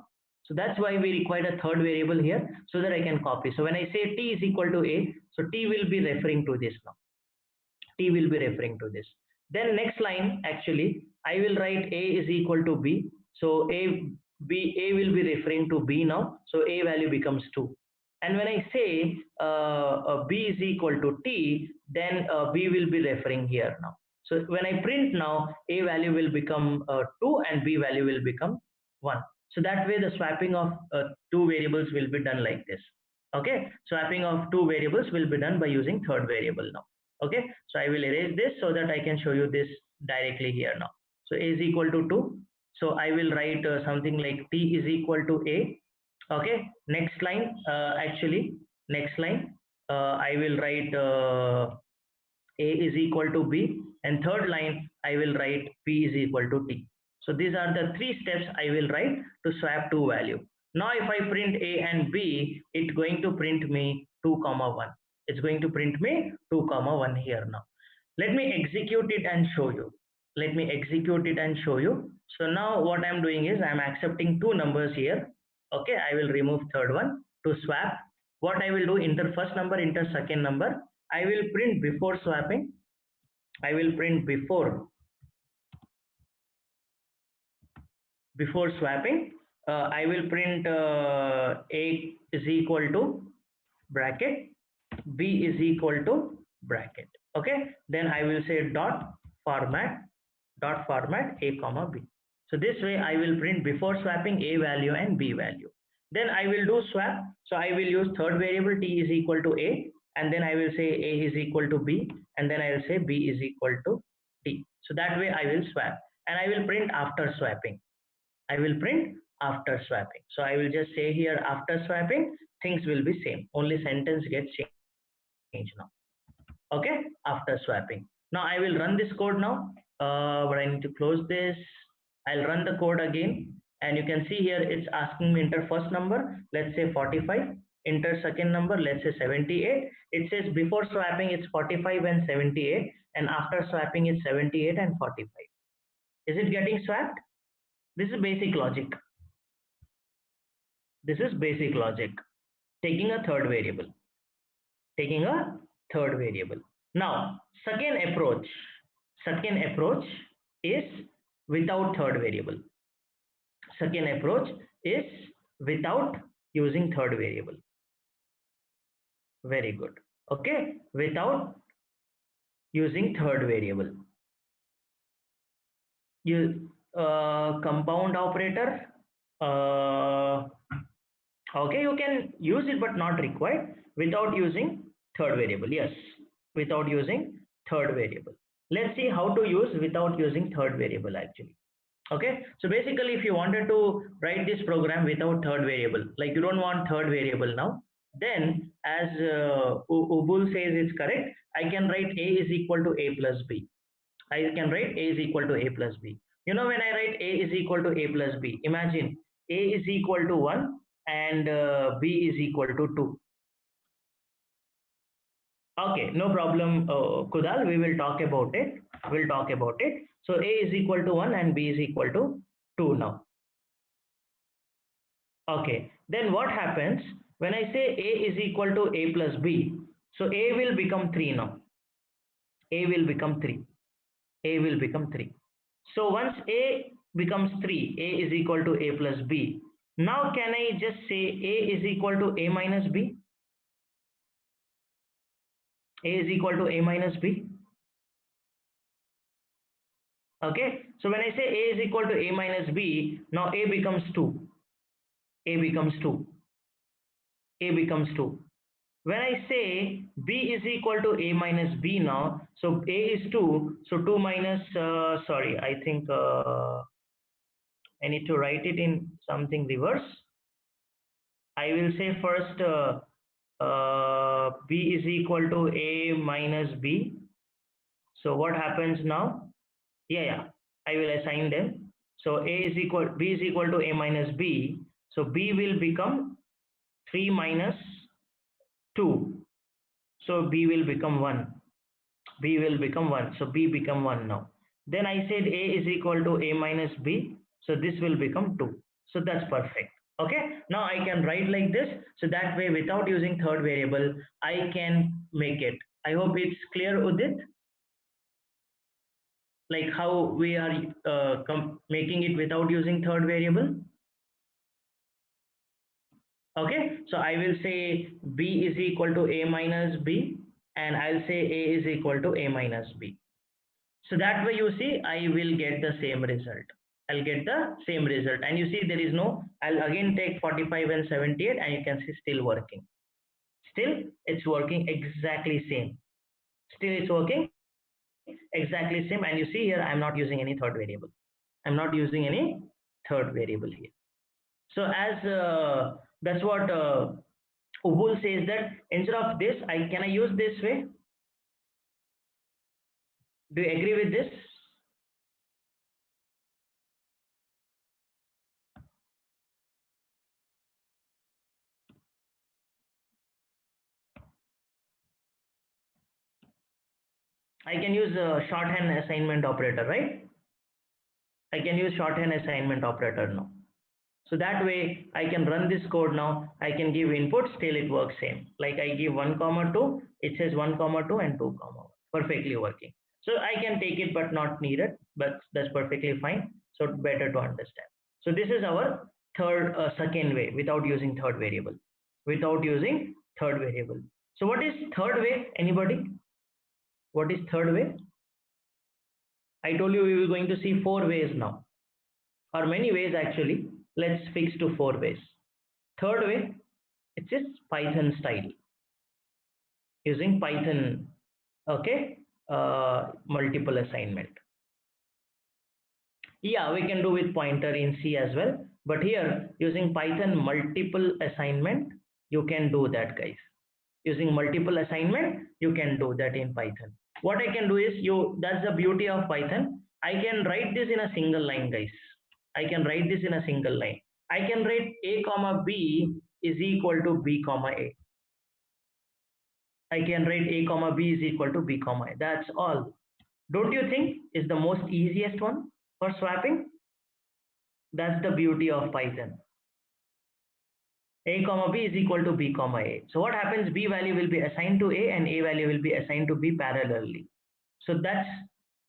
So that's why we require a third variable here, so that I can copy. So when I say t is equal to a, so t will be referring to this now, T will be referring to this. Then next line, actually, I will write A is equal to B. So A will be referring to B now. So A value becomes 2. And when I say B is equal to T, then B will be referring here now. So when I print now, A value will become 2 and B value will become 1. So that way the swapping of two variables will be done like this. Okay, swapping of two variables will be done by using third variable now. Okay, so I will erase this so that I can show you this directly here now. So a is equal to 2, so I will write something like t is equal to a. Okay, next line, actually next line, I will write a is equal to b, and third line I will write p is equal to t. So these are the three steps I will write to swap two value. Now if I print a and b, it's going to print me 2 comma 1. It's going to print me 2 comma 1 here now. Let me execute it and show you. Let me execute it and show you. So now what I'm doing is I'm accepting two numbers here. Okay, I will remove third one to swap. What I will do, enter first number, enter second number. I will print before swapping. I will print before swapping. I will print a is equal to bracket, b is equal to bracket. Okay, then I will say dot format a comma b. So this way I will print before swapping a value and b value. Then I will do swap. So I will use third variable t is equal to a, and then I will say a is equal to b, and then I will say b is equal to t. So that way I will swap, and I will print after swapping. I will print after swapping. So I will just say here after swapping, things will be same. Only sentence gets changed now. Okay, after swapping. Now I will run this code now, but I need to close this. I'll run the code again, and you can see here it's asking me enter first number, let's say 45, enter second number, let's say 78. It says before swapping it's 45 and 78, and after swapping it's 78 and 45. Is it getting swapped? This is basic logic. This is basic logic. Taking a third variable. Taking a third variable. Now, second approach is without third variable. Second approach is without using third variable. Very good. Okay, without using third variable. You compound operator. Okay, you can use it but not required, without using third variable. Yes, without using third variable. Let's see how to use without using third variable actually. Okay, so basically if you wanted to write this program without third variable, like you don't want third variable now, then as Ubul says it's correct, I can write a is equal to a plus b. I can write a is equal to a plus b. You know, when I write a is equal to a plus b, imagine a is equal to 1 and b is equal to 2. Okay, no problem, Kudal. We will talk about it. We'll talk about it. So a is equal to 1 and b is equal to 2 now. Okay, then what happens when I say a is equal to a plus b? So a will become 3 now. A will become 3. A will become 3. So once a becomes 3, a is equal to a plus b. Now can I just say a is equal to a minus b? A is equal to a minus b. Okay, so when I say a is equal to a minus b, now a becomes 2. A becomes 2. A becomes 2. When I say b is equal to a minus b now, so a is 2, so 2 minus, sorry, I think I need to write it in something reverse. I will say first b is equal to a minus b. So what happens now? Yeah, I will assign them. So b is equal to a minus b. So b will become 3 minus 2. So b will become 1. B will become 1. So b become 1 now. Then I said a is equal to a minus b. So this will become 2. So that's perfect. Okay. Now I can write like this. So that way, without using third variable, I can make it. I hope it's clear, Udit. Like how we are making it without using third variable. Okay. So I will say b is equal to a minus b, and I'll say a is equal to a minus b. So that way you see I will get the same result. I'll get the same result, and you see there is no, I'll again take 45 and 78 and you can see still working. Still it's working exactly same. Still it's working exactly same, and you see here I'm not using any third variable. I'm not using any third variable here. So as that's what Ubul says, that instead of this, can I use this way? Do you agree with this? I can use a shorthand assignment operator, right? I can use shorthand assignment operator now. So that way I can run this code now. I can give inputs till it works same. Like I give 1 comma 2, it says 1 comma 2 and 2 comma 1. Perfectly working. So I can take it but not needed, but that's perfectly fine. So better to understand. So this is our second way without using third variable. Without using third variable. So what is third way? Anybody? What is third way? I told you we were going to see 4 ways now, or many ways actually. Let's fix to 4 ways. Third way, it's just Python style, using Python. Okay, multiple assignment. Yeah, we can do with pointer in C as well, but here using Python multiple assignment, you can do that, guys. Using multiple assignment, you can do that in Python. What I can do is, that's the beauty of Python. I can write this in a single line, guys. I can write this in a single line. I can write a comma b is equal to b comma a. I can write a comma b is equal to b comma a. That's all. Don't you think is the most easiest one for swapping? That's the beauty of Python. A comma b is equal to b comma a. So what happens? B value will be assigned to a and a value will be assigned to b parallelly. So that's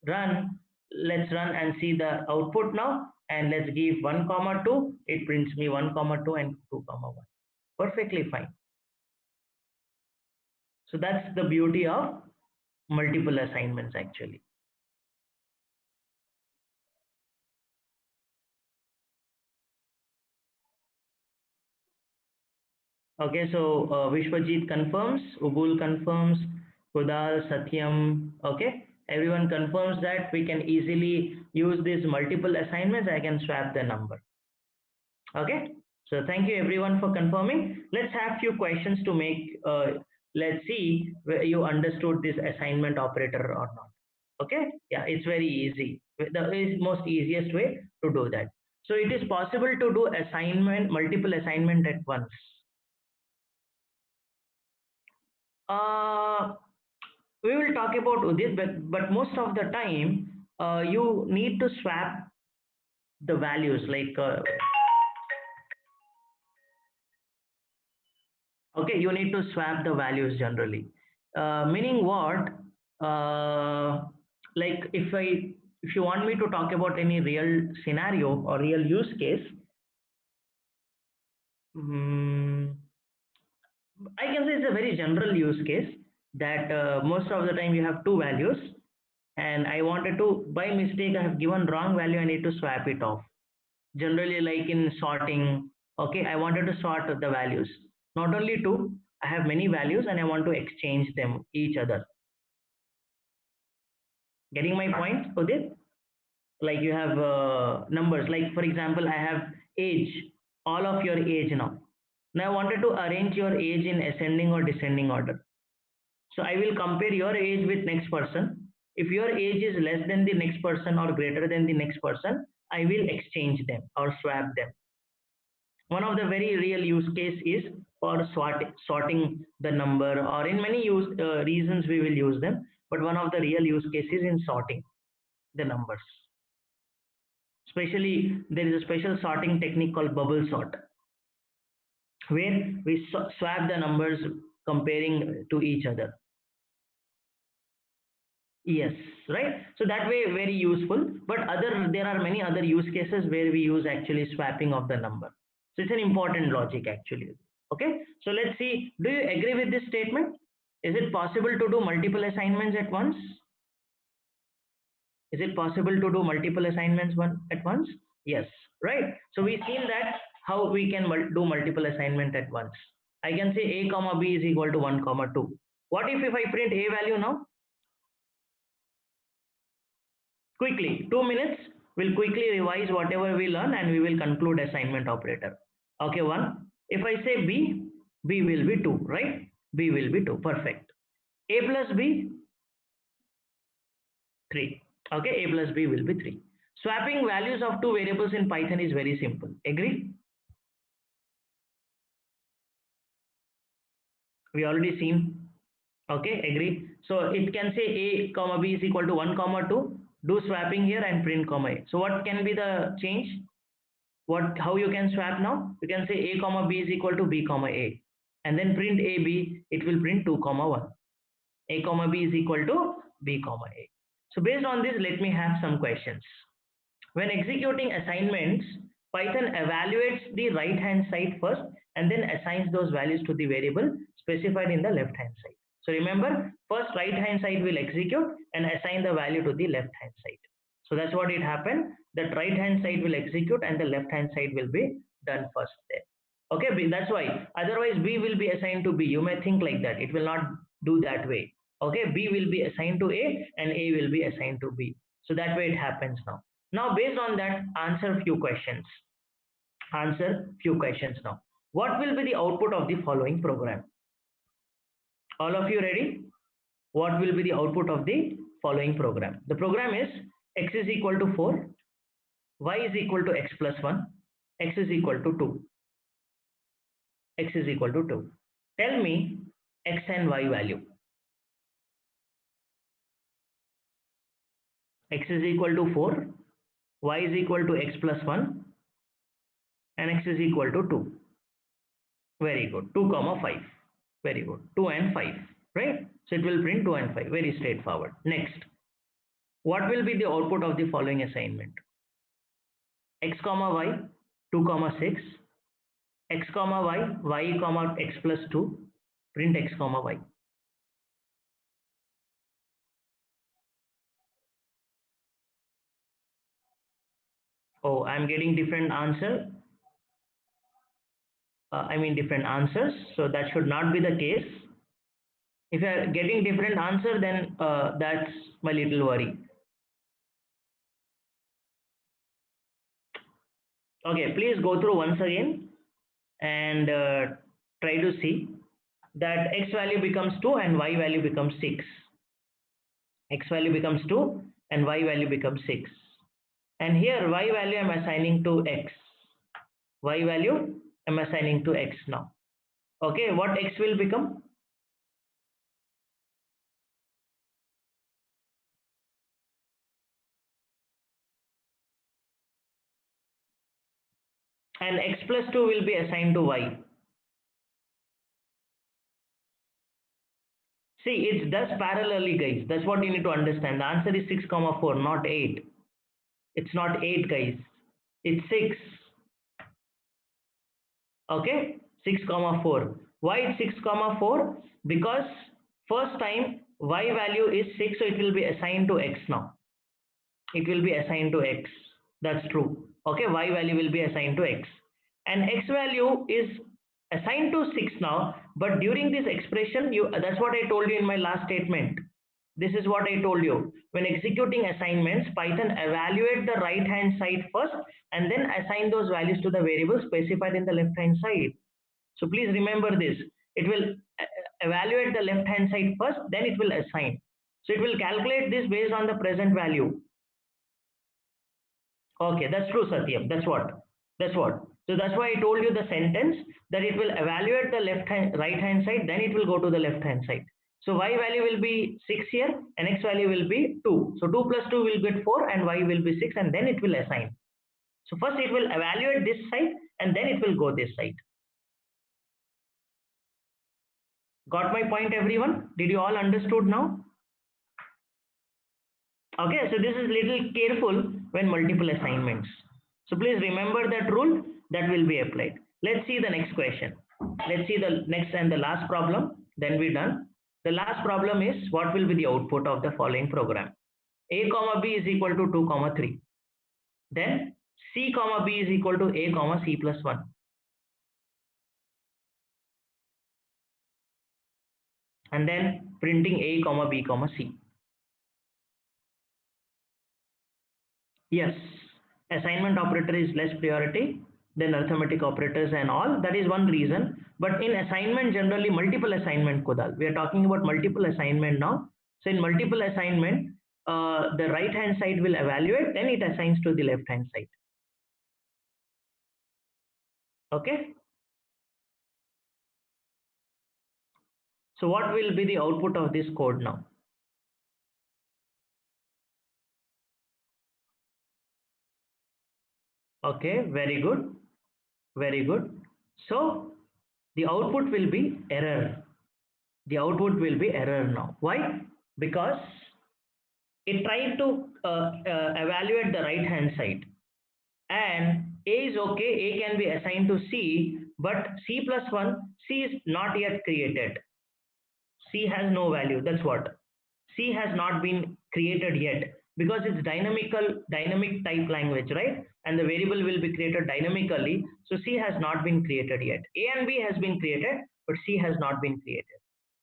run. Let's run and see the output now. And let's give 1 comma 2. It prints me 1 comma 2 and 2 comma 1. Perfectly fine. So that's the beauty of multiple assignments actually. Okay, so Vishwajit confirms, Ubul confirms, Kudal, Satyam. Okay, everyone confirms that we can easily use these multiple assignments. I can swap the number. Okay, so thank you everyone for confirming. Let's have few questions to make. Let's see whether you understood this assignment operator or not. Okay, yeah, it's very easy. The is most easiest way to do that. So it is possible to do assignment, multiple assignment at once. Uh, we will talk about Udit, but most of the time, you need to swap the values. Okay, you need to swap the values generally. Meaning what? Uh, like if you want me to talk about any real scenario or real use case, mm, I can say it's a very general use case that most of the time you have two values and I wanted to, by mistake, I have given wrong value, I need to swap it off. Generally, like in sorting, okay, I wanted to sort the values. Not only two, I have many values and I want to exchange them each other. Getting my point, Udit? Like you have numbers, like for example, I have age, all of your age now. Now I wanted to arrange your age in ascending or descending order. So I will compare your age with next person. If your age is less than the next person or greater than the next person, I will exchange them or swap them. One of the very real use case is for sorting the number, or in many reasons we will use them. But one of the real use cases in sorting the numbers. Especially there is a special sorting technique called bubble sort, where we swap the numbers comparing to each other. Yes, right. So that way very useful. But there are many other use cases where we use actually swapping of the number. So it's an important logic actually. Okay. So let's see. Do you agree with this statement? Is it possible to do multiple assignments at once? Is it possible to do multiple assignments at once? Yes, right. So we've seen that how we can do multiple assignment at once. I can say a comma b is equal to 1 comma 2. What if I print a value now? Quickly, 2 minutes. We'll quickly revise whatever we learn and we will conclude assignment operator. Okay, one. If I say b, b will be 2, right? B will be 2. Perfect. A plus b, 3. Okay, a plus b will be 3. Swapping values of two variables in Python is very simple. Agree? We already seen. Okay, agree. So it can say a comma b is equal to 1 comma 2. Do swapping here and print comma a. So what can be the change? What, how you can swap now? You can say a comma b is equal to b comma a, and then print a b. It will print 2 comma 1. A comma b is equal to b comma a. So based on this, let me have some questions. When executing assignments, Python evaluates the right hand side first and then assigns those values to the variable specified in the left hand side. So remember, first right hand side will execute and assign the value to the left hand side. So that's what it happened, that right hand side will execute and the left hand side will be done first there. Okay, that's why. Otherwise, B will be assigned to B. You may think like that. It will not do that way. Okay, B will be assigned to A and A will be assigned to B. So that way it happens now. Now, based on that, answer few questions. Answer few questions now. What will be the output of the following program? All of you ready? What will be the output of the following program? The program is x is equal to 4, y is equal to x plus 1, x is equal to 2, x is equal to 2. Tell me x and y value. X is equal to 4, y is equal to x plus 1, and x is equal to 2. Very good. 2 comma 5. Very good. 2 and 5. Right? So it will print 2 and 5. Very straightforward. Next. What will be the output of the following assignment? X comma y, 2 comma 6. X comma y comma x plus 2. Print x comma y. Oh, I'm getting different answer. I mean different answers. So that should not be the case. If you are getting different answer, then that's my little worry. Okay, please go through once again and try to see that x value becomes 2 and y value becomes 6. X value becomes 2 and y value becomes 6. And here y value I'm assigning to x. Y value I'm assigning to x now. Okay, what x will become? And x plus 2 will be assigned to y. See, it does parallelly, guys. That's what you need to understand. The answer is 6 comma 4, not 8. It's not 8, guys. It's 6. Okay, 6 comma 4. Why it's 6 comma 4? Because first time y value is 6, so it will be assigned to x now. It will be assigned to x. That's true. Okay, y value will be assigned to x. And x value is assigned to 6 now, but during this expression, that's what I told you in my last statement. This is what I told you. When executing assignments, Python evaluate the right hand side first and then assign those values to the variables specified in the left hand side. So please remember this. It will evaluate the left hand side first, then it will assign. So it will calculate this based on the present value. Okay, that's true, Satyam. That's what. That's what. So that's why I told you the sentence that it will evaluate the right hand side, then it will go to the left hand side. So y value will be 6 here and x value will be 2. So 2 plus 2 will get 4 and y will be 6 and then it will assign. So first it will evaluate this side and then it will go this side. Got my point, everyone? Did you all understood now? Okay, so this is little careful when multiple assignments. So please remember that rule that will be applied. Let's see the next question. Let's see the next and the last problem. Then we're done. The last problem is what will be the output of the following program. A comma B is equal to 2 comma 3. Then C comma B is equal to A comma C plus 1. And then printing A comma B comma C. Yes, assignment operator is less priority than arithmetic operators and all. That is one reason. But in assignment, generally multiple assignment, Kodal. We are talking about multiple assignment now. So in multiple assignment, the right hand side will evaluate, then it assigns to the left hand side. Okay. So what will be the output of this code now? Okay, very good. Very good. So the output will be error. The output will be error now. Why? Because it tried to evaluate the right hand side and A is okay, A can be assigned to C, but C plus 1, C is not yet created. C has no value. That's what. C has not been created yet because it's dynamic type language, right? And the variable will be created dynamically. So C has not been created yet. A and B has been created, but C has not been created.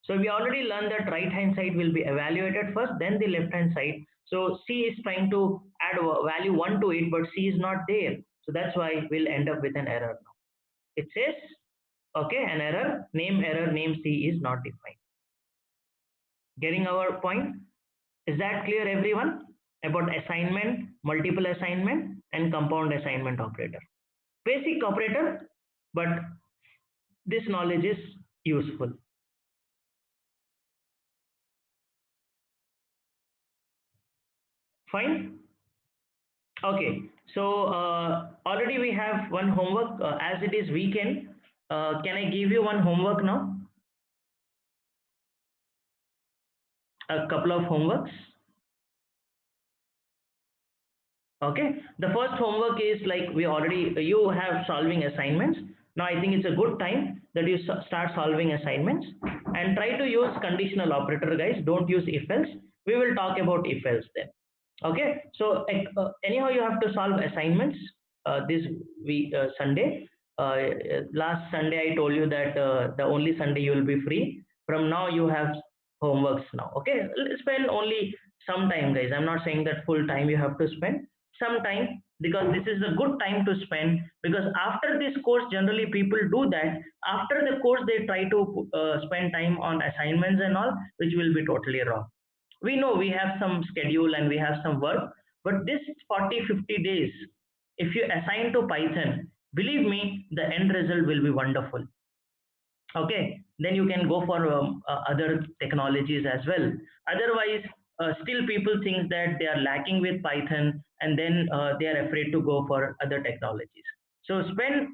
So we already learned that right hand side will be evaluated first, then the left hand side. So C is trying to add value 1 to it, but C is not there. So that's why we'll end up with an error now. It says, okay, an error, name C is not defined. Getting our point? Is that clear, everyone? About assignment, multiple assignment, and compound assignment operator. Basic operator, but this knowledge is useful. Fine? Okay, so already we have one homework. As it is weekend, can I give you one homework now? A couple of homeworks. Okay, the first homework is like you have solving assignments. Now I think it's a good time that you start solving assignments and try to use conditional operator, guys. Don't use if else. We will talk about if else then. Okay, so anyhow you have to solve assignments this week Sunday. Last Sunday I told you that the only Sunday you will be free. From now you have homeworks now. Okay, spend only some time, guys. I'm not saying that full time you have to spend. Some time, because this is a good time to spend, because after this course generally people do that. After the course they try to spend time on assignments and all, which will be totally wrong. We know we have some schedule and we have some work, but this 40-50 days, if you assign to Python, believe me, the end result will be wonderful. Okay, then you can go for other technologies as well. Otherwise, still people think that they are lacking with Python, and then they are afraid to go for other technologies. So spend,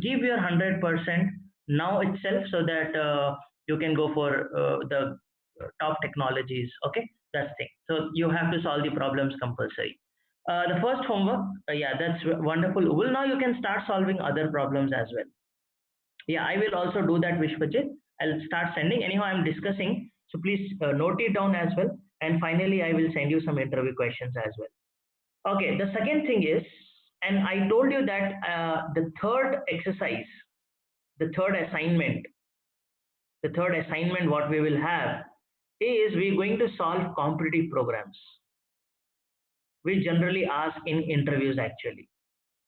give your 100% now itself, so that you can go for the top technologies. Okay, that's the thing. So you have to solve the problems compulsory. The first homework, yeah, that's wonderful. Well, now you can start solving other problems as well. Yeah, I will also do that, Vishwajit. I'll start sending. Anyhow, I'm discussing, so please note it down as well. And finally, I will send you some interview questions as well. Okay, the second thing is, and I told you that the third exercise, the third assignment, what we will have is we're going to solve competitive programs. We generally ask in interviews actually.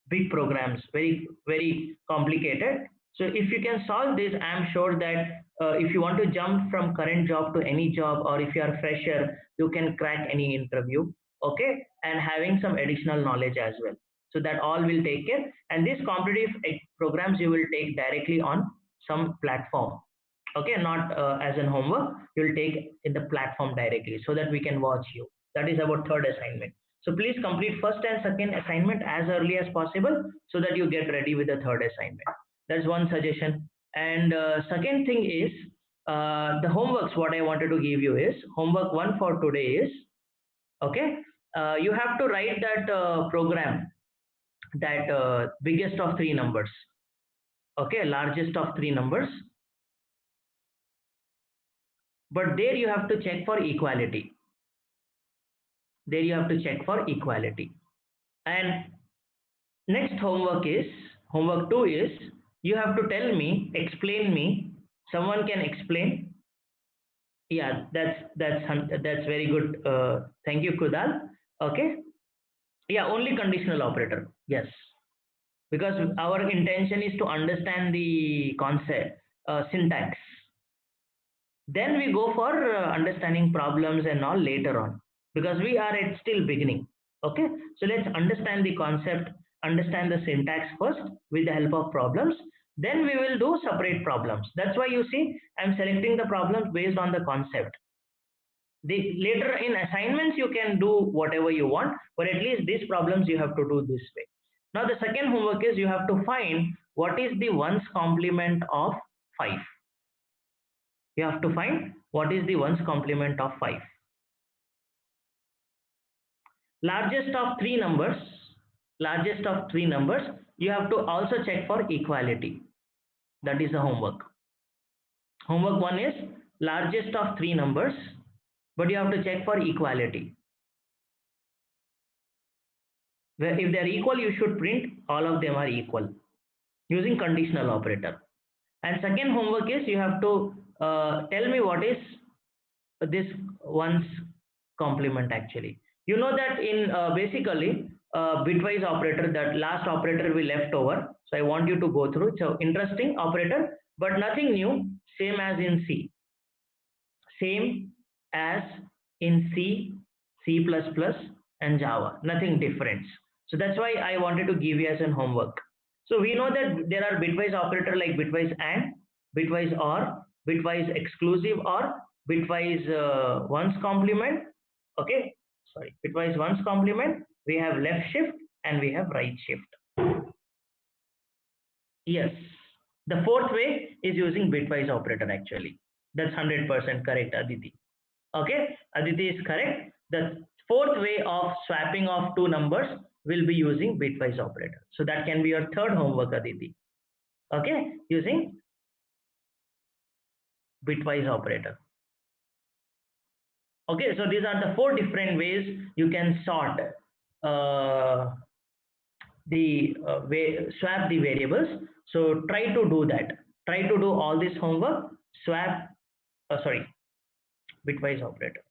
Big programs, very complicated. So if you can solve this, I'm sure that if you want to jump from current job to any job, or if you are fresher, you can crack any interview. Okay, and having some additional knowledge as well. So that all will take care, and these competitive programs you will take directly on some platform. Okay, not as an homework, you'll take in the platform directly, so that we can watch you. That is about third assignment. So please complete first and second assignment as early as possible, so that you get ready with the third assignment. That's one suggestion. And second thing is, the homeworks what I wanted to give you is homework one for today is, okay, you have to write that program, that biggest of three numbers, okay, largest of three numbers, but there you have to check for equality. There you have to check for equality. And next homework is, homework 2 is, you have to tell me, explain me. Someone can explain. Yeah, that's very good. Thank you, Kudal. Okay. Yeah, only conditional operator. Yes, because our intention is to understand the concept, syntax. Then we go for understanding problems and all later on, because we are at still beginning. Okay, so let's understand the concept, understand the syntax first with the help of problems. Then we will do separate problems. That's why you see I'm selecting the problems based on the concept. Later in assignments you can do whatever you want, but at least these problems you have to do this way. Now the second homework is, you have to find what is the ones complement of 5. You have to find what is the ones complement of 5. Largest of three numbers, largest of three numbers, you have to also check for equality. That is the homework. Homework 1 is largest of three numbers, but you have to check for equality. Where if they are equal, you should print all of them are equal using conditional operator. And second homework is, you have to tell me what is this one's complement actually. You know that in basically bitwise operator, that last operator we left over. So I want you to go through. So interesting operator, but nothing new, same as in C. Same as in C, C++, and Java. Nothing different. So that's why I wanted to give you as an homework. So we know that there are bitwise operator like bitwise AND, bitwise OR, bitwise exclusive OR, bitwise ones complement. Okay, sorry, bitwise ones complement. We have left shift and we have right shift. Yes, the fourth way is using bitwise operator actually. That's 100% correct, Aditi. Okay, Aditi is correct. The fourth way of swapping of two numbers will be using bitwise operator. So that can be your third homework, Aditi. Okay, using bitwise operator. Okay, so these are the four different ways you can sort the swap the variables. So try to do that. Try to do all this homework. Swap, sorry, bitwise operator.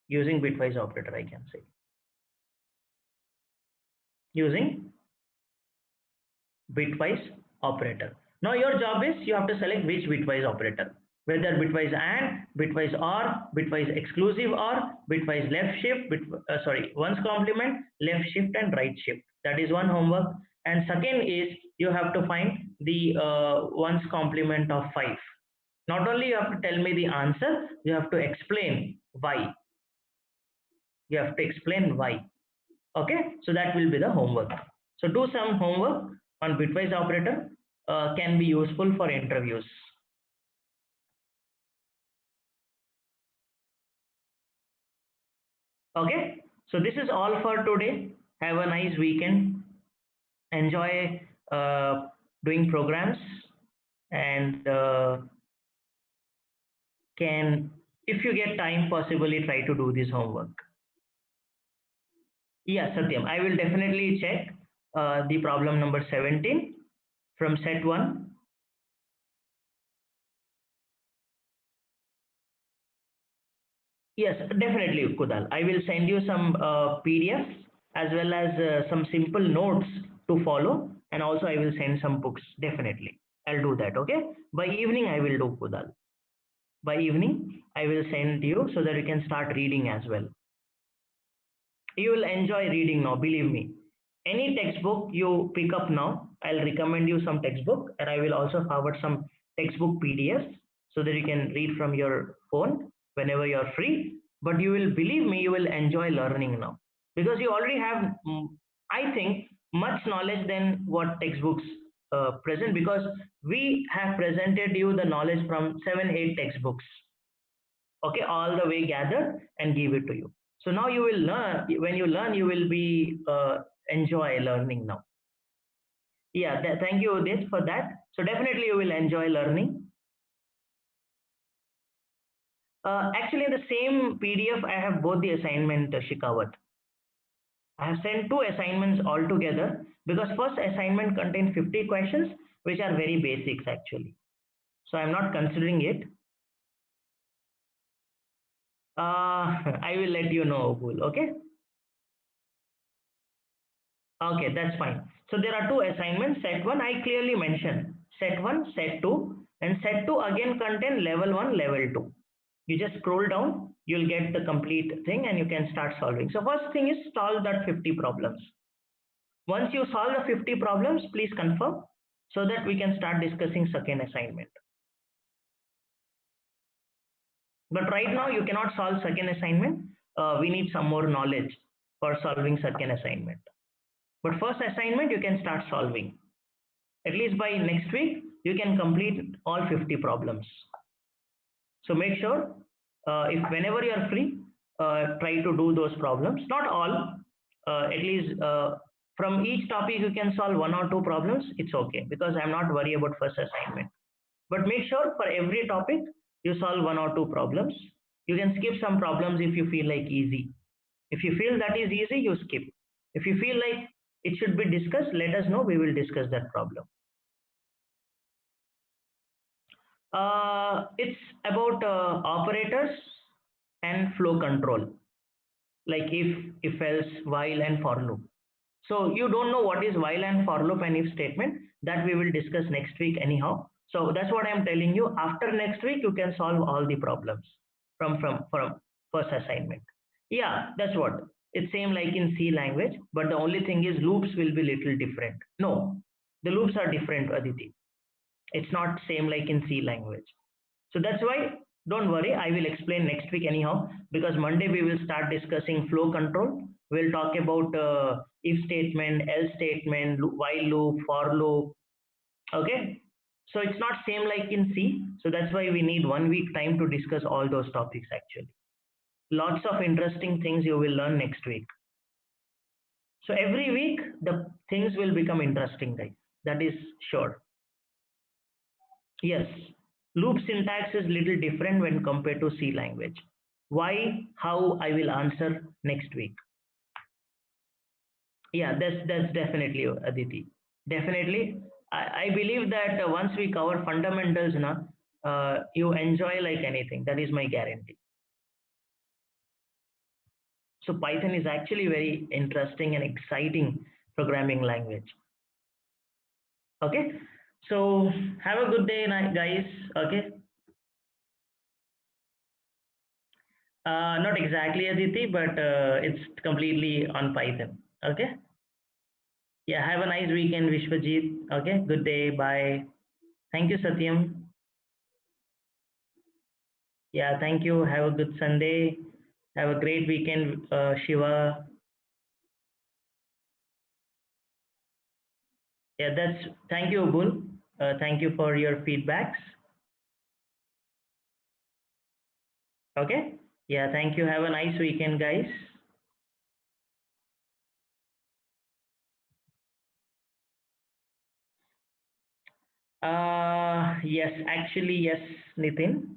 Using bitwise operator, I can say. Using bitwise operator. Now your job is you have to select which bitwise operator, whether bitwise AND, bitwise OR, bitwise exclusive OR, bitwise left shift, sorry, ones complement, left shift and right shift. That is one homework. And second is you have to find the ones complement of 5. Not only you have to tell me the answer, you have to explain why. You have to explain why. Okay, so that will be the homework. So do some homework on bitwise operator, can be useful for interviews. Okay, so this is all for today. Have a nice weekend. Enjoy doing programs, and can, if you get time, possibly try to do this homework. Yeah, Satyam, I will definitely check the problem number 17 from set 1. Yes, definitely, Kudal. I will send you some PDFs as well as some simple notes to follow, and also I will send some books. Definitely, I'll do that. Okay. By evening, I will do, Kudal. By evening, I will send you so that you can start reading as well. You will enjoy reading now, believe me. Any textbook you pick up now, I'll recommend you some textbook, and I will also forward some textbook PDFs so that you can read from your phone whenever you're free. But you will, believe me, you will enjoy learning now because you already have, I think, much knowledge than what textbooks present, because we have presented you the knowledge from 7 8 textbooks, okay, all the way gathered and give it to you. So now you will learn. When you learn, you will be enjoy learning now. Yeah, thank you, Udit, for that. So definitely you will enjoy learning. Actually, in the same PDF, I have both the assignment, Shikawat. I have sent 2 assignments all together because first assignment contains 50 questions, which are very basics actually. So I'm not considering it. I will let you know, Obul. Okay. Okay, that's fine. So there are 2 assignments. Set 1, I clearly mentioned. Set 1, set 2, and set 2 again contain level 1, level 2. You just scroll down, you'll get the complete thing and you can start solving. So first thing is solve that 50 problems. Once you solve the 50 problems, please confirm so that we can start discussing second assignment. But right now you cannot solve second assignment. We need some more knowledge for solving second assignment. But first assignment you can start solving. At least by next week you can complete all 50 problems. So make sure, if whenever you are free, try to do those problems. Not all, at least from each topic you can solve 1 or 2 problems. It's okay because I'm not worried about first assignment. But make sure for every topic you solve 1 or 2 problems. You can skip some problems if you feel like easy. If you feel that is easy, you skip. If you feel like it should be discussed, let us know. We will discuss that problem. It's about operators and flow control, like if else, while, and for loop. So you don't know what is while and for loop and if statement, that we will discuss next week anyhow. So that's what I'm telling you. After next week, you can solve all the problems from first assignment. Yeah, that's what. It's same like in C language, but the only thing is loops will be little different. No, the loops are different, Aditi. It's not same like in C language. So that's why don't worry, I will explain next week anyhow, because Monday we will start discussing flow control. We'll talk about if statement, else statement, while loop, for loop. Okay. So it's not same like in C. So that's why we need 1 week time to discuss all those topics actually. Lots of interesting things you will learn next week. So every week the things will become interesting, guys. That is sure. Yes, loop syntax is little different when compared to C language. Why, how, I will answer next week. Yeah, that's definitely, Aditi. Definitely, I believe that once we cover fundamentals, na, you enjoy like anything. That is my guarantee. So Python is actually very interesting and exciting programming language. Okay. So have a good day, guys. Okay. Not exactly Aditi, but it's completely on Python. Okay. Yeah. Have a nice weekend, Vishwajit. Okay. Good day. Bye. Thank you, Satyam. Yeah. Thank you. Have a good Sunday. Have a great weekend, Shiva. Yeah. Thank you, Abul. Thank you for your feedbacks. Okay. Yeah. Thank you. Have a nice weekend, guys. Yes. Actually, yes, Nitin.